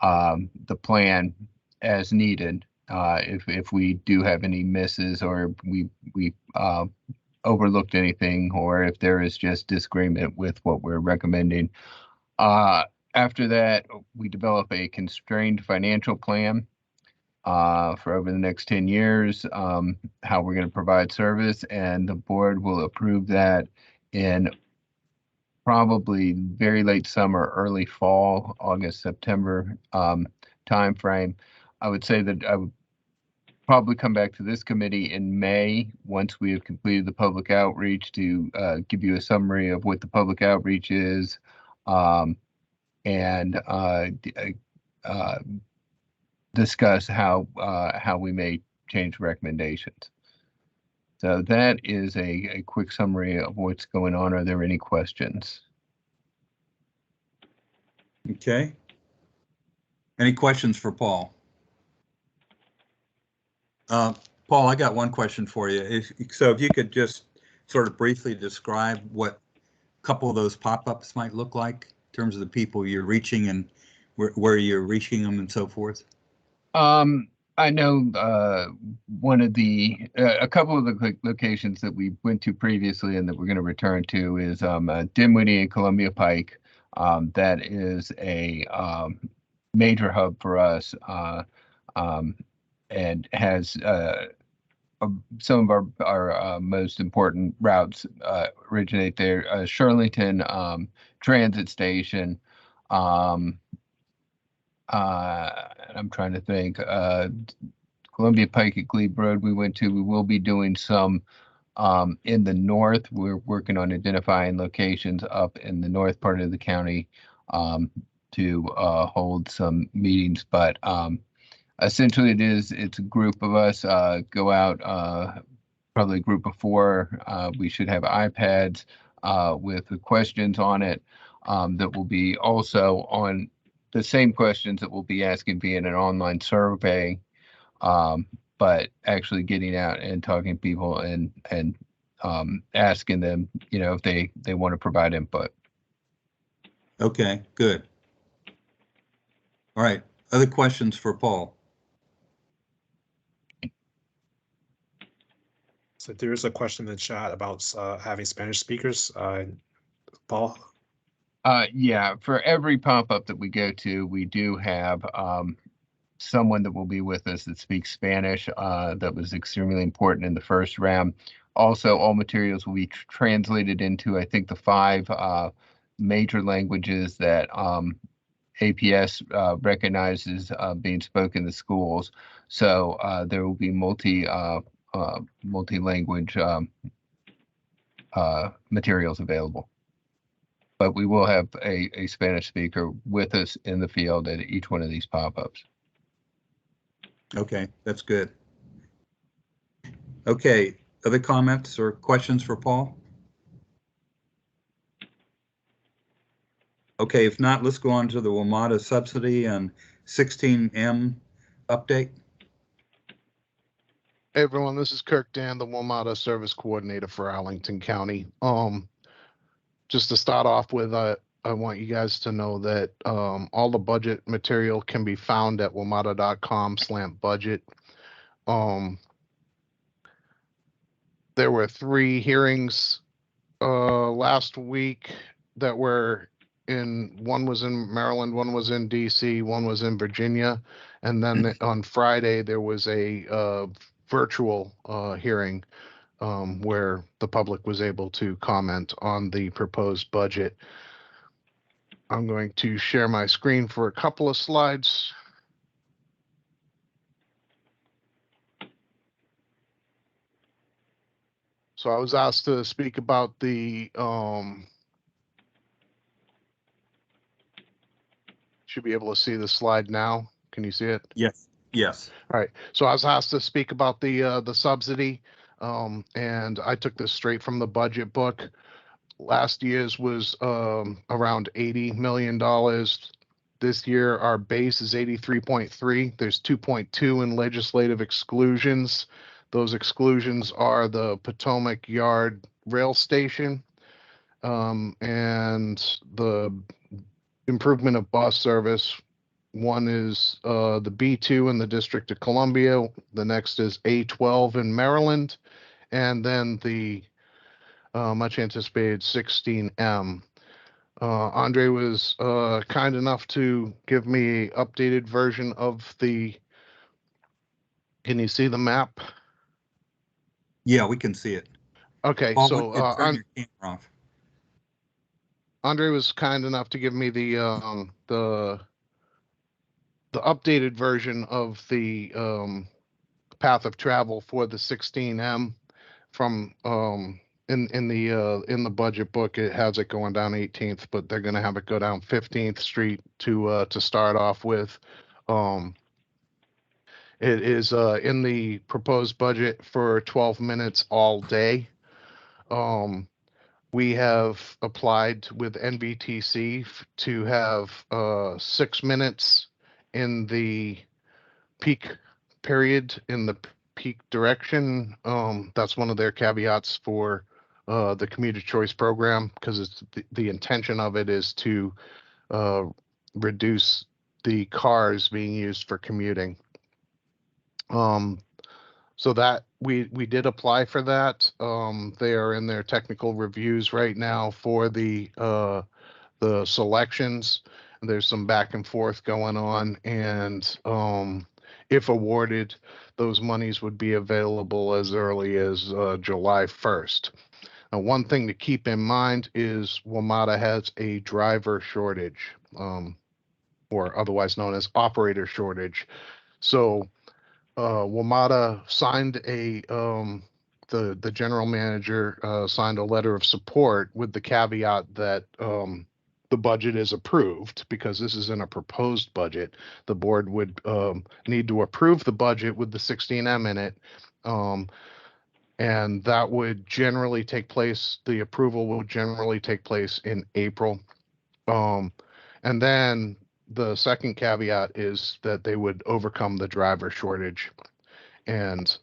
the plan as needed. If we do have any misses or we overlooked anything, or if there is just disagreement with what we're recommending. After that, we develop a constrained financial plan for over the next 10 years, how we're going to provide service, and the board will approve that in probably very late summer, early fall, August, September timeframe. I would say that I would probably come back to this committee in May once we have completed the public outreach to give you a summary of what the public outreach is and discuss how we may change recommendations. So that is a quick summary of what's going on. Are there any questions? Okay. Any questions for Paul? Paul, I got one question for you. If you could just sort of briefly describe what a couple of those pop-ups might look like in terms of the people you're reaching and where you're reaching them and so forth. I know one of a couple of the locations that we went to previously and that we're going to return to is Dinwiddie and Columbia Pike. That is a major hub for us and has some of our most important routes originate there. Shirlington Transit Station. I'm trying to think. Columbia Pike at Glebe Road we went to. We will be doing some in the north. We're working on identifying locations up in the north part of the county to hold some meetings. But essentially it's a group of us go out, probably a group of 4. We should have iPads with the questions on it that will be also on the same questions that we'll be asking via an online survey, but actually getting out and talking to people and asking them, if they want to provide input. Okay, good. All right, other questions for Paul? So there's a question in the chat about having Spanish speakers. Paul? Yeah, for every pop-up that we go to, we do have someone that will be with us that speaks Spanish. That was extremely important in the first round. Also, all materials will be translated into, I think, the 5 major languages that APS recognizes being spoken in the schools. So there will be multi-language materials available. But we will have a Spanish speaker with us in the field at each one of these pop-ups. Okay, that's good. Okay, other comments or questions for Paul? Okay, if not, let's go on to the WMATA subsidy and 16M update. Hey everyone, this is Kirk Dan, the WMATA service coordinator for Arlington County. Just to start off with, I want you guys to know that all the budget material can be found at wmata.com/budget. There were 3 hearings last week that were one was in Maryland, one was in DC, one was in Virginia. And then on Friday, there was a virtual hearing where the public was able to comment on the proposed budget. I'm going to share my screen for a couple of slides. So I was asked to speak about the should be able to see the slide now. Can you see it? Yes. Yes. All right. So I was asked to speak about the subsidy, and I took this straight from the budget book. Last year's was around $80 million. This year, our base is 83.3. There's 2.2 in legislative exclusions. Those exclusions are the Potomac Yard Rail Station, and the improvement of bus service. One is the B2 in the District of Columbia. The next is A12 in Maryland, and then the much anticipated 16M. Andre was kind enough to give me an updated version of the. Can you see the map? Yeah, we can see it. Okay, Paul, so turn your camera off. Andre was kind enough to give me the updated version of the path of travel for the 16M from in the budget book. It has it going down 18th, but they're going to have it go down 15th Street to start off with. It is in the proposed budget for 12 minutes all day. We have applied with NBTC to have 6 minutes in the peak period in the peak direction. That's one of their caveats for the commuter choice program, because it's the intention of it is to reduce the cars being used for commuting. So that we did apply for that. They are in their technical reviews right now for the selections. There's some back and forth going on, and if awarded, those monies would be available as early as July 1st. Now, one thing to keep in mind is WMATA has a driver shortage, or otherwise known as operator shortage. So WMATA signed the general manager signed a letter of support with the caveat that the budget is approved, because this is in a proposed budget. The board would need to approve the budget with the 16M in it. And that would generally take place, the approval will generally take place in April. And then the second caveat is that they would overcome the driver shortage. And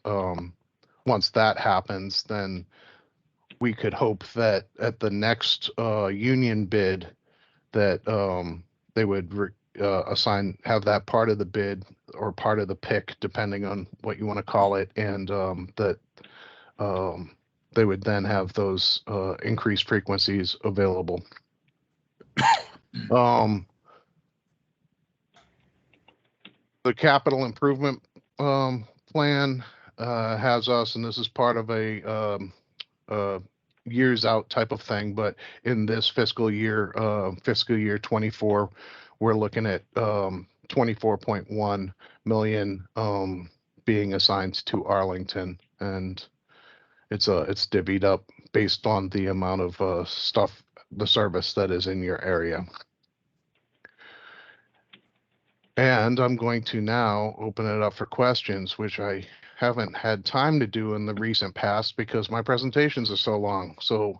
once that happens, then we could hope that at the next union bid that they would have that part of the bid or part of the pick, depending on what you want to call it, and that they would then have those increased frequencies available. The capital improvement plan has us, and this is part of a years out type of thing, but in this fiscal year 24, we're looking at 24.1 million being assigned to Arlington, and it's divvied up based on the amount of the service that is in your area. And I'm going to now open it up for questions, which I haven't had time to do in the recent past because my presentations are so long. So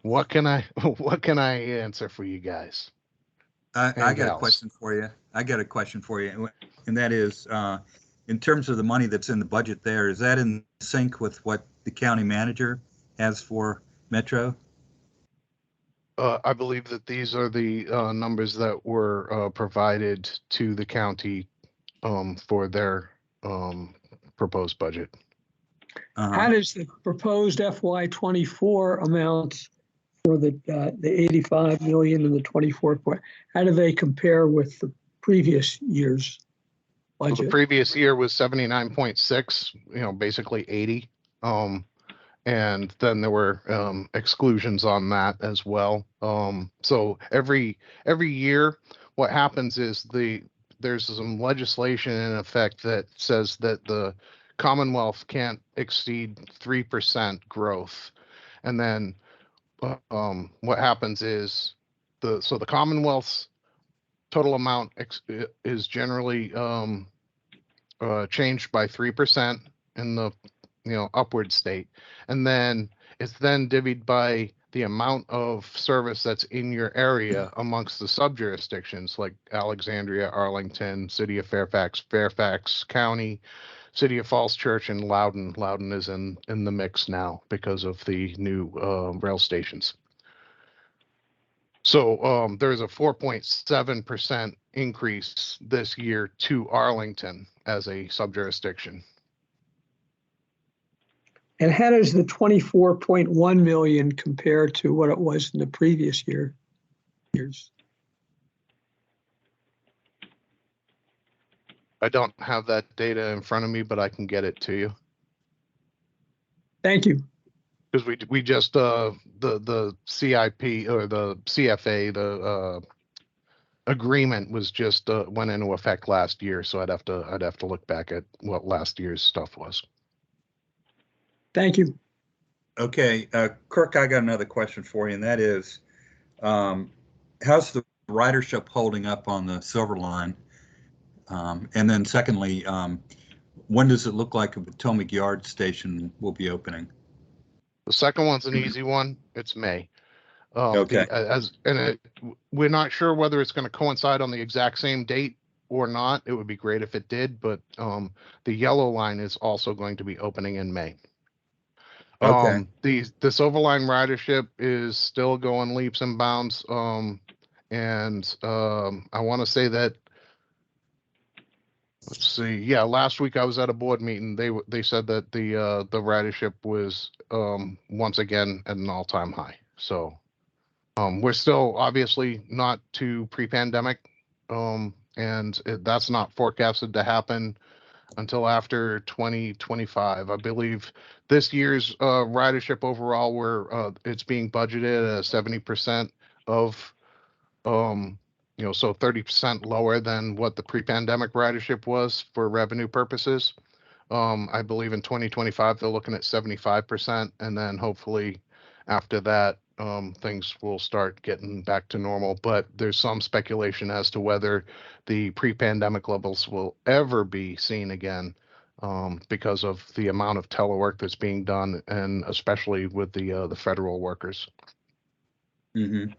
what can I answer for you guys? I got a question for you. And that is, in terms of the money that's in the budget there, is that in sync with what the county manager has for Metro? I believe that these are the numbers that were provided to the county for their proposed budget. How does the proposed FY24 amounts for the 85 million and the 24 point, how do they compare with the previous year's budget? So the previous year was 79.6, basically 80. And then there were exclusions on that as well. So every year, what happens is there's some legislation in effect that says that the Commonwealth can't exceed 3% growth. And then what happens is the Commonwealth's total amount is generally changed by 3% in the upward state, and then it's then divvied by the amount of service that's in your area amongst the sub-jurisdictions like Alexandria, Arlington, City of Fairfax, Fairfax County, City of Falls Church, and Loudon. Loudon is in the mix now because of the new rail stations. So there's a 4.7% increase this year to Arlington as a subjurisdiction. And how does the 24.1 million compare to what it was in the previous years? I don't have that data in front of me, but I can get it to you. Thank you. Because we just the CIP or the CFA, the agreement was just went into effect last year, so I'd have to look back at what last year's stuff was. Thank you. Okay, Kirk, I got another question for you, and that is, how's the ridership holding up on the Silver Line? And then secondly, when does it look like a Potomac Yard station will be opening? The second one's an easy one. It's May. Okay. We're not sure whether it's going to coincide on the exact same date or not. It would be great if it did, but the yellow line is also going to be opening in May. Okay. The Silver Line ridership is still going leaps and bounds. And I want to say that, let's see, yeah, last week I was at a board meeting. They said that the ridership was once again at an all-time high. So we're still obviously not to pre-pandemic, and that's not forecasted to happen until after 2025. I believe this year's ridership overall, where it's being budgeted at 70% of, so 30% lower than what the pre-pandemic ridership was for revenue purposes. I believe in 2025 they're looking at 75%, and then hopefully after that things will start getting back to normal. But there's some speculation as to whether the pre-pandemic levels will ever be seen again, because of the amount of telework that's being done, and especially with the federal workers. Mm-hmm.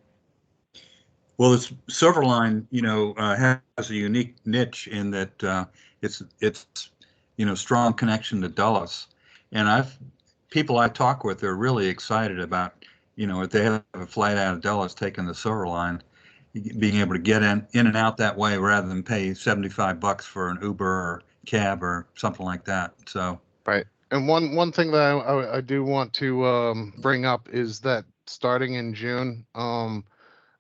Well, this Silver Line, has a unique niche in that it's strong connection to Dulles, and people I talk with are really excited about, if they have a flight out of Dulles taking the Silver Line, being able to get in and out that way rather than pay $75 for an Uber or cab or something like that. So right. And one thing that I do want to bring up is that starting in June,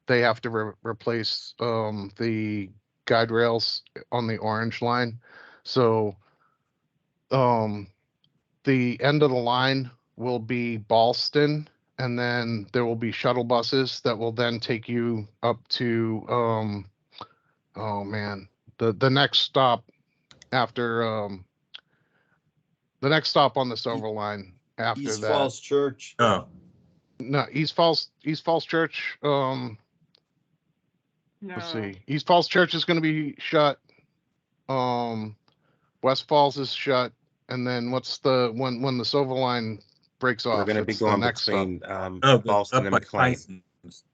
they have to replace the guide rails on the orange line. So the end of the line will be Ballston, and then there will be shuttle buses that will then take you up to oh man, the next stop after the next stop on the Silver Line after East that. Falls Church. Oh. No, East Falls Church. No. Let's see. East Falls Church is going to be shut. West Falls is shut, and then what's the when the Silver Line breaks off? We're going to be it's the going next between up Boston and by McLean. Tyson's.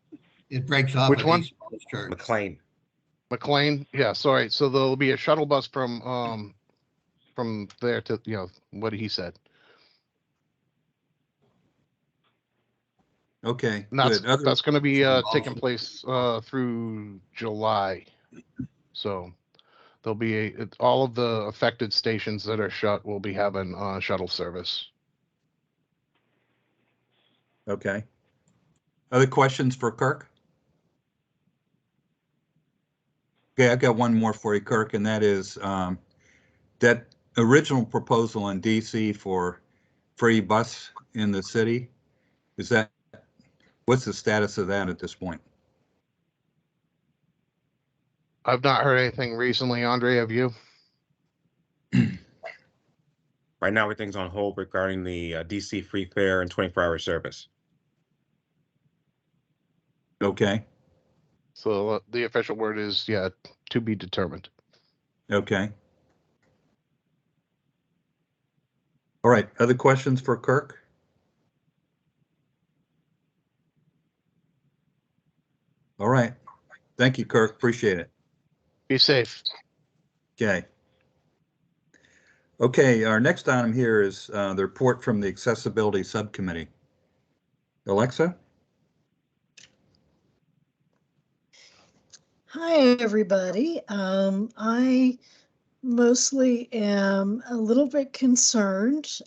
It breaks off. Which at one? East Falls Church. McLean. McLean. Yeah, sorry. So there'll be a shuttle bus from there to what he said. Okay, And that's good. that's going to be taking Boston. place through July. So there'll be all of the affected stations that are shut will be having shuttle service. Okay. Other questions for Kirk? Okay, I've got one more for you, Kirk, and that is that original proposal in DC for free bus in the city. What's the status of that at this point? I've not heard anything recently. Andre, have you? Right now, everything's on hold regarding the DC free fare and 24-hour service. Okay. So the official word is, to be determined. Okay. All right. Other questions for Kirk? All right. Thank you, Kirk. Appreciate it. Be safe. Okay. Okay, our next item here is the report from the Accessibility Subcommittee. Alexa? Hi, everybody. I mostly am a little bit concerned.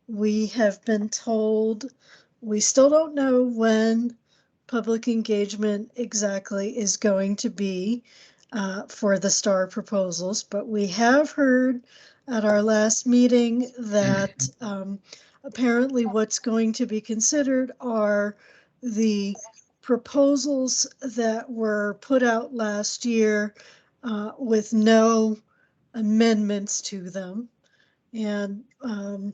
We have been told we still don't know when public engagement exactly is going to be for the STAR proposals, but we have heard at our last meeting that apparently what's going to be considered are the proposals that were put out last year with no amendments to them. And on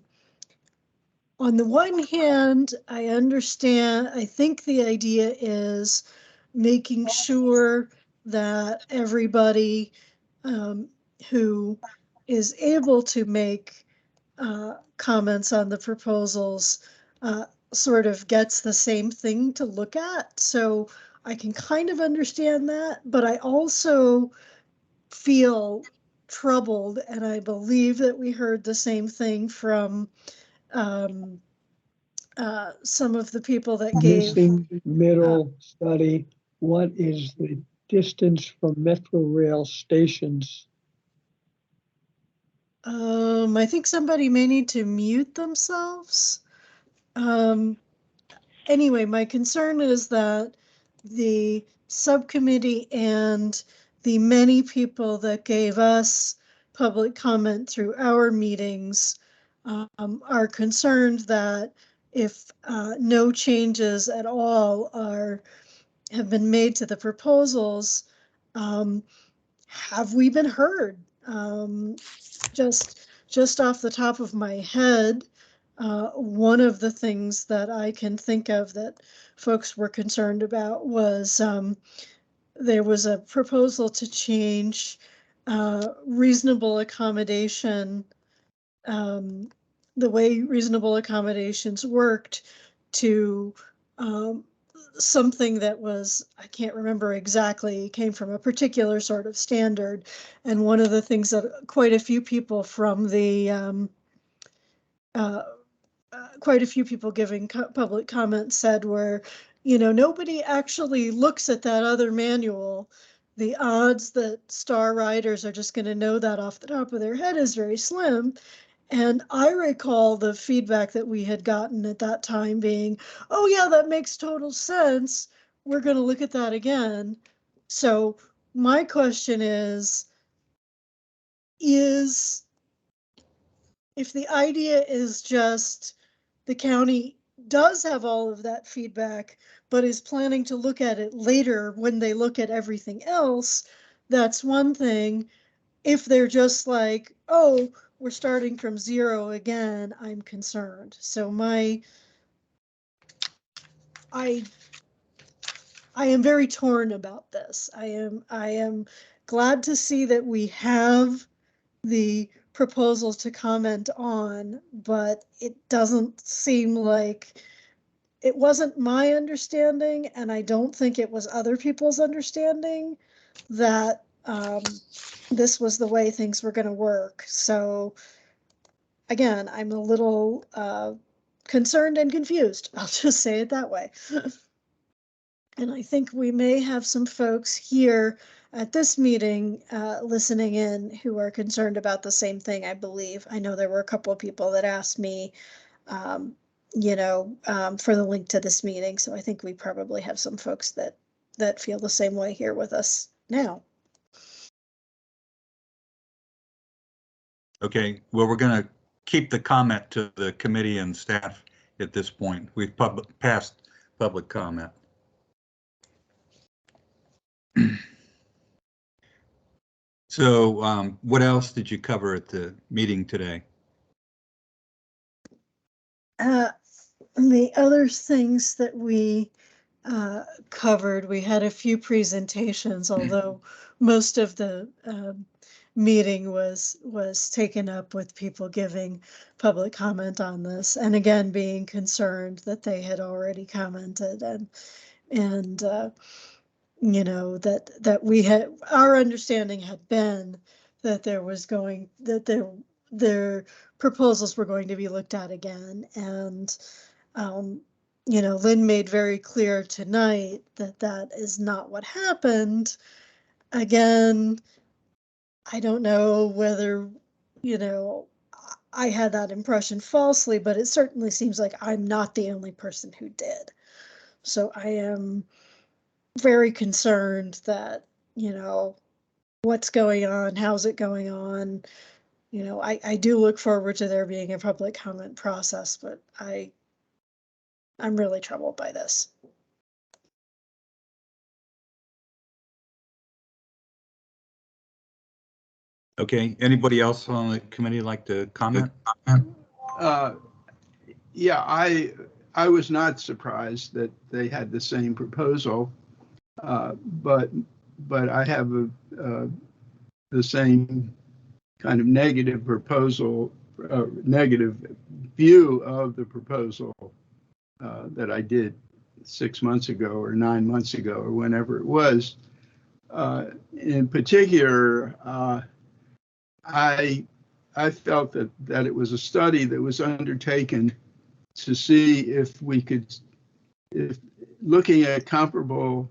the one hand, I understand, I think the idea is making sure that everybody who is able to make comments on the proposals sort of gets the same thing to look at. So I can kind of understand that, but I also feel troubled, and I believe that we heard the same thing from some of the people that gave. Missing middle study, what is the distance from Metro Rail stations? I think somebody may need to mute themselves. Anyway, my concern is that the subcommittee and the many people that gave us public comment through our meetings are concerned that if no changes at all have been made to the proposals, have we been heard? Just off the top of my head, one of the things that I can think of that folks were concerned about was there was a proposal to change reasonable accommodation, the way reasonable accommodations worked to something that was, I can't remember exactly, came from a particular sort of standard. And one of the things that quite a few people from the quite a few people giving public comments said were, nobody actually looks at that other manual. The odds that star riders are just going to know that off the top of their head is very slim. And I recall the feedback that we had gotten at that time being, oh yeah, that makes total sense. We're going to look at that again. So my question is if the idea is just the county does have all of that feedback, but is planning to look at it later when they look at everything else, that's one thing. If they're just like, oh, we're starting from zero again, I'm concerned. So I am very torn about this. I am glad to see that we have the proposals to comment on, but it doesn't seem like, it wasn't my understanding, and I don't think it was other people's understanding that this was the way things were going to work. So again, I'm a little concerned and confused. I'll just say it that way. And I think we may have some folks here at this meeting listening in who are concerned about the same thing, I believe. I know there were a couple of people that asked me, for the link to this meeting. So I think we probably have some folks that feel the same way here with us now. Okay, well, we're going to keep the comment to the committee and staff at this point. We've passed public comment. So what else did you cover at the meeting today? The other things that we covered, we had a few presentations, although most of the meeting was taken up with people giving public comment on this, and again being concerned that they had already commented, and that we had, our understanding had been that their proposals were going to be looked at again, and Lynn made very clear tonight that that is not what happened. Again, I don't know whether, I had that impression falsely, but it certainly seems like I'm not the only person who did. So I am very concerned that, what's going on, how's it going on? I do look forward to there being a public comment process, but I'm really troubled by this. Okay, anybody else on the committee like to comment? Yeah, I was not surprised that they had the same proposal, but I have the same kind of negative proposal, negative view of the proposal that I did 6 months ago or 9 months ago or whenever it was. In particular, I felt that it was a study that was undertaken to see if we could, if looking at comparable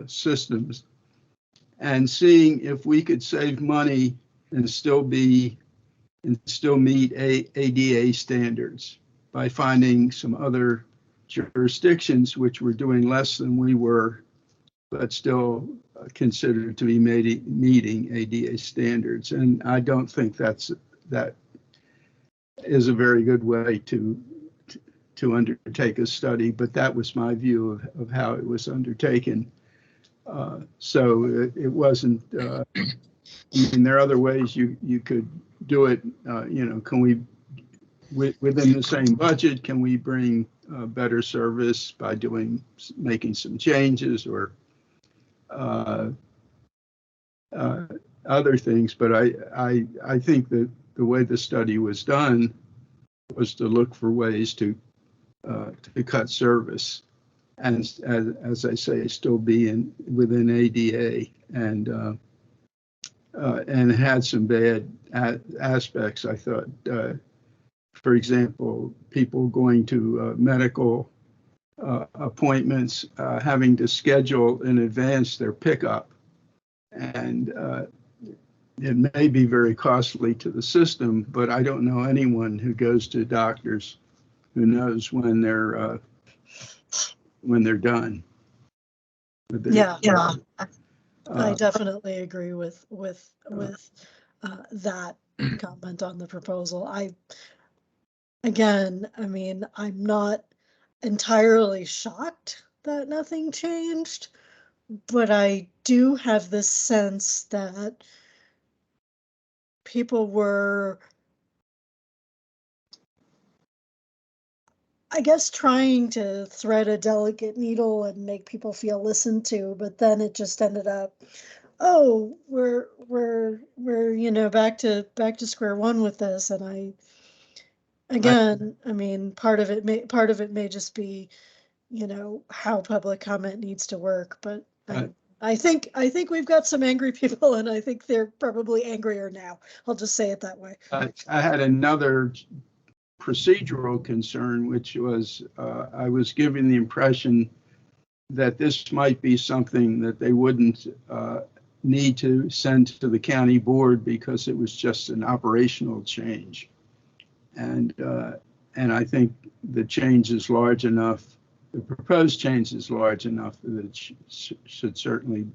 systems and seeing if we could save money and still meet ADA standards by finding some other jurisdictions which were doing less than we were, but still considered to be meeting ADA standards. And I don't think that is a very good way to undertake a study, but that was my view of how it was undertaken. So it wasn't, I mean, there are other ways you could do it. Can we, within the same budget, can we bring better service by making some changes or other things? But I think that the way the study was done was to look for ways to cut service, and as I say, still be within ADA, and had some bad aspects. I thought, for example, people going to medical appointments, having to schedule in advance their pickup, and it may be very costly to the system, but I don't know anyone who goes to doctors who knows when they're done. Yeah. I definitely agree with that comment on the proposal. Again, I mean, I'm not entirely shocked that nothing changed, but I do have this sense that people were, I guess, trying to thread a delicate needle and make people feel listened to, but then it just ended up, oh, we're back to square one with this. And I mean, part of it may just be, how public comment needs to work, but I think we've got some angry people, and I think they're probably angrier now. I'll just say it that way. I had another procedural concern, which was I was given the impression that this might be something that they wouldn't need to send to the county board because it was just an operational change. And I think the change is large enough, the proposed change is large enough that it should certainly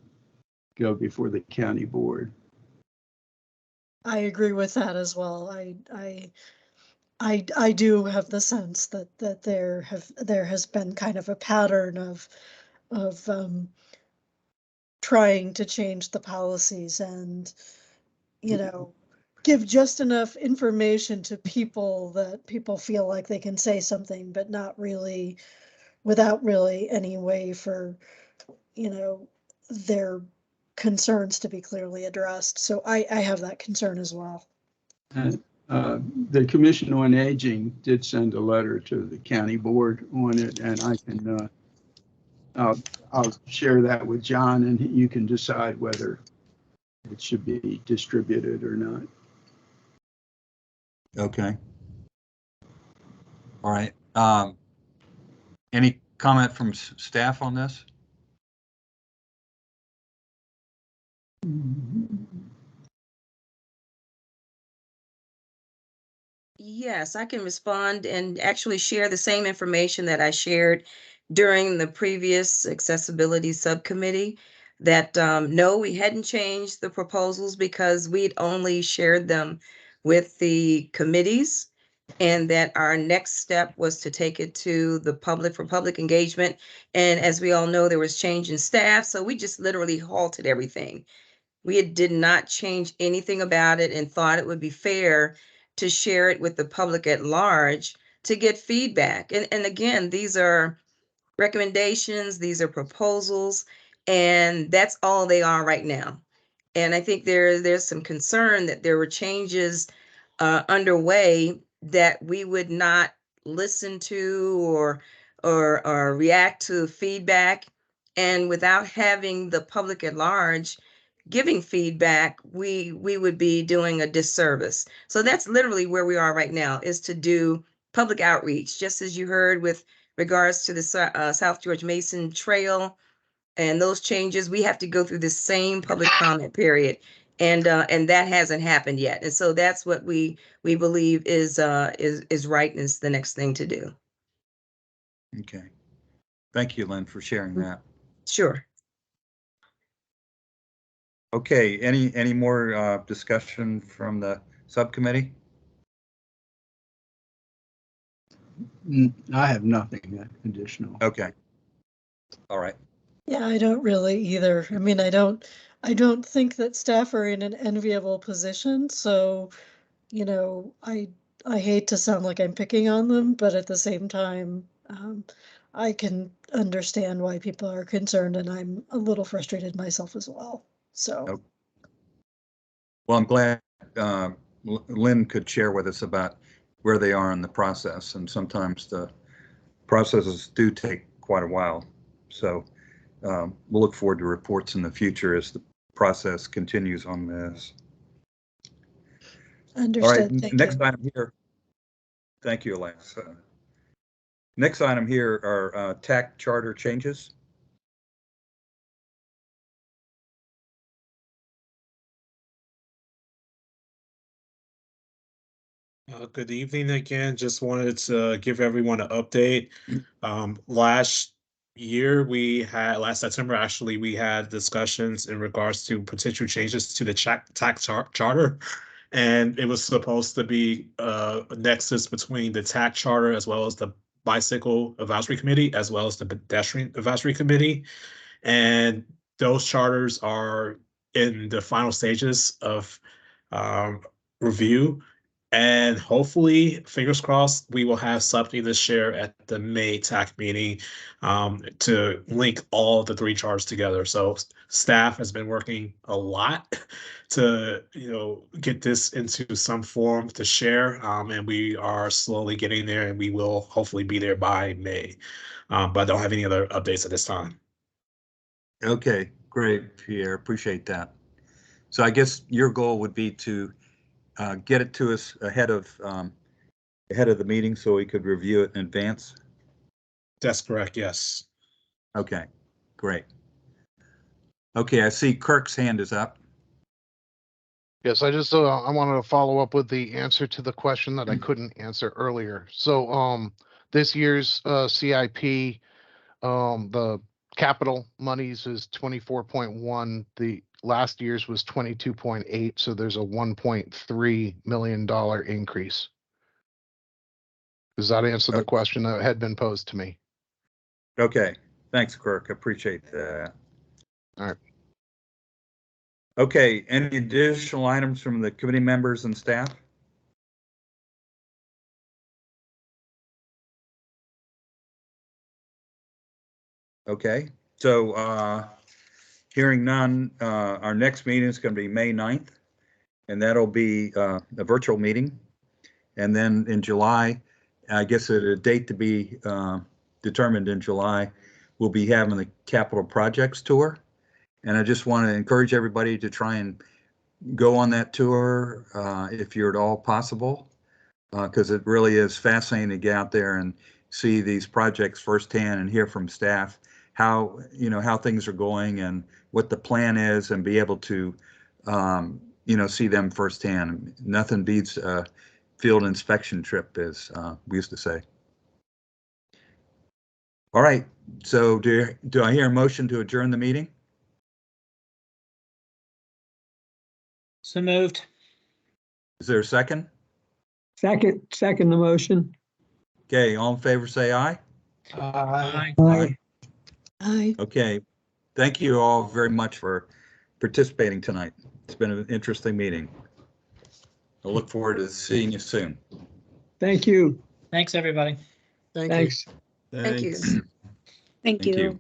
go before the county board. I agree with that as well. I do have the sense that there has been kind of a pattern of trying to change the policies and, give just enough information to people that people feel like they can say something, but not really, without really any way for, their concerns to be clearly addressed. So I have that concern as well. And the Commission on Aging did send a letter to the county board on it, and I can I'll share that with John, and you can decide whether it should be distributed or not. Okay. All right. Any comment from staff on this? Yes, I can respond and actually share the same information that I shared during the previous accessibility subcommittee. That no, we hadn't changed the proposals because we'd only shared them with the committees, and that our next step was to take it to the public for public engagement. And as we all know, there was change in staff, so we just literally halted everything. We did not change anything about it and thought it would be fair to share it with the public at large to get feedback. And again, these are recommendations, these are proposals, and that's all they are right now. And I think there's some concern that there were changes underway that we would not listen to or react to feedback. And without having the public at large giving feedback, we would be doing a disservice. So that's literally where we are right now, is to do public outreach, just as you heard with regards to the South George Mason Trail and those changes. We have to go through the same public comment period, and that hasn't happened yet. And so that's what we believe is right, and is the next thing to do. Okay. Thank you, Lynn, for sharing that. Sure. Okay, any more discussion from the subcommittee? I have nothing additional. Okay. All right. Yeah, I don't really either. I mean, I don't think that staff are in an enviable position. So, you know, I hate to sound like I'm picking on them, but at the same time, I can understand why people are concerned, and I'm a little frustrated myself as well. So. Okay. Well, I'm glad Lynn could share with us about where they are in the process, and sometimes the processes do take quite a while. So we'll look forward to reports in the future as the process continues on this. Understood. All right, Thank next you. item here. Thank you, Alexa. Next item here are TAC charter changes. Good evening again. Just wanted to give everyone an update. Last September, actually, we had discussions in regards to potential changes to the TAC charter. And it was supposed to be a nexus between the TAC charter as well as the Bicycle Advisory Committee, as well as the Pedestrian Advisory Committee. And those charters are in the final stages of review. And hopefully, fingers crossed, we will have something to share at the May TAC meeting to link all the three charts together. So staff has been working a lot to get this into some form to share, and we are slowly getting there, and we will hopefully be there by May. But I don't have any other updates at this time. Okay, great, Pierre. Appreciate that. So I guess your goal would be to get it to us ahead of the meeting so we could review it in advance. That's correct. Yes. Okay, great. Okay, I see Kirk's hand is up. Yes, I just I wanted to follow up with the answer to the question that I couldn't answer earlier. So this year's CIP, the capital monies is 24.1. The last year's was 22.8, so there's a $1.3 million increase. Does that answer the question that had been posed to me? Okay, thanks, Kirk. I appreciate that. All right. Okay, any additional items from the committee members and staff? Okay, so hearing none, our next meeting is going to be May 9th, and that'll be a virtual meeting. And then in July, I guess at a date to be determined in July, we'll be having the capital projects tour. And I just want to encourage everybody to try and go on that tour if you're at all possible, because it really is fascinating to get out there and see these projects firsthand and hear from staff how, how things are going and what the plan is, and be able to, see them firsthand. Nothing beats a field inspection trip, as we used to say. All right, so do I hear a motion to adjourn the meeting? So moved. Is there a second? Second the motion. Okay, all in favor, say aye. Aye. Aye. Aye. Okay, thank you all very much for participating tonight. It's been an interesting meeting. I look forward to seeing you soon. Thank you. Thanks, everybody. Thank you. Thanks. Thank you. Thank you.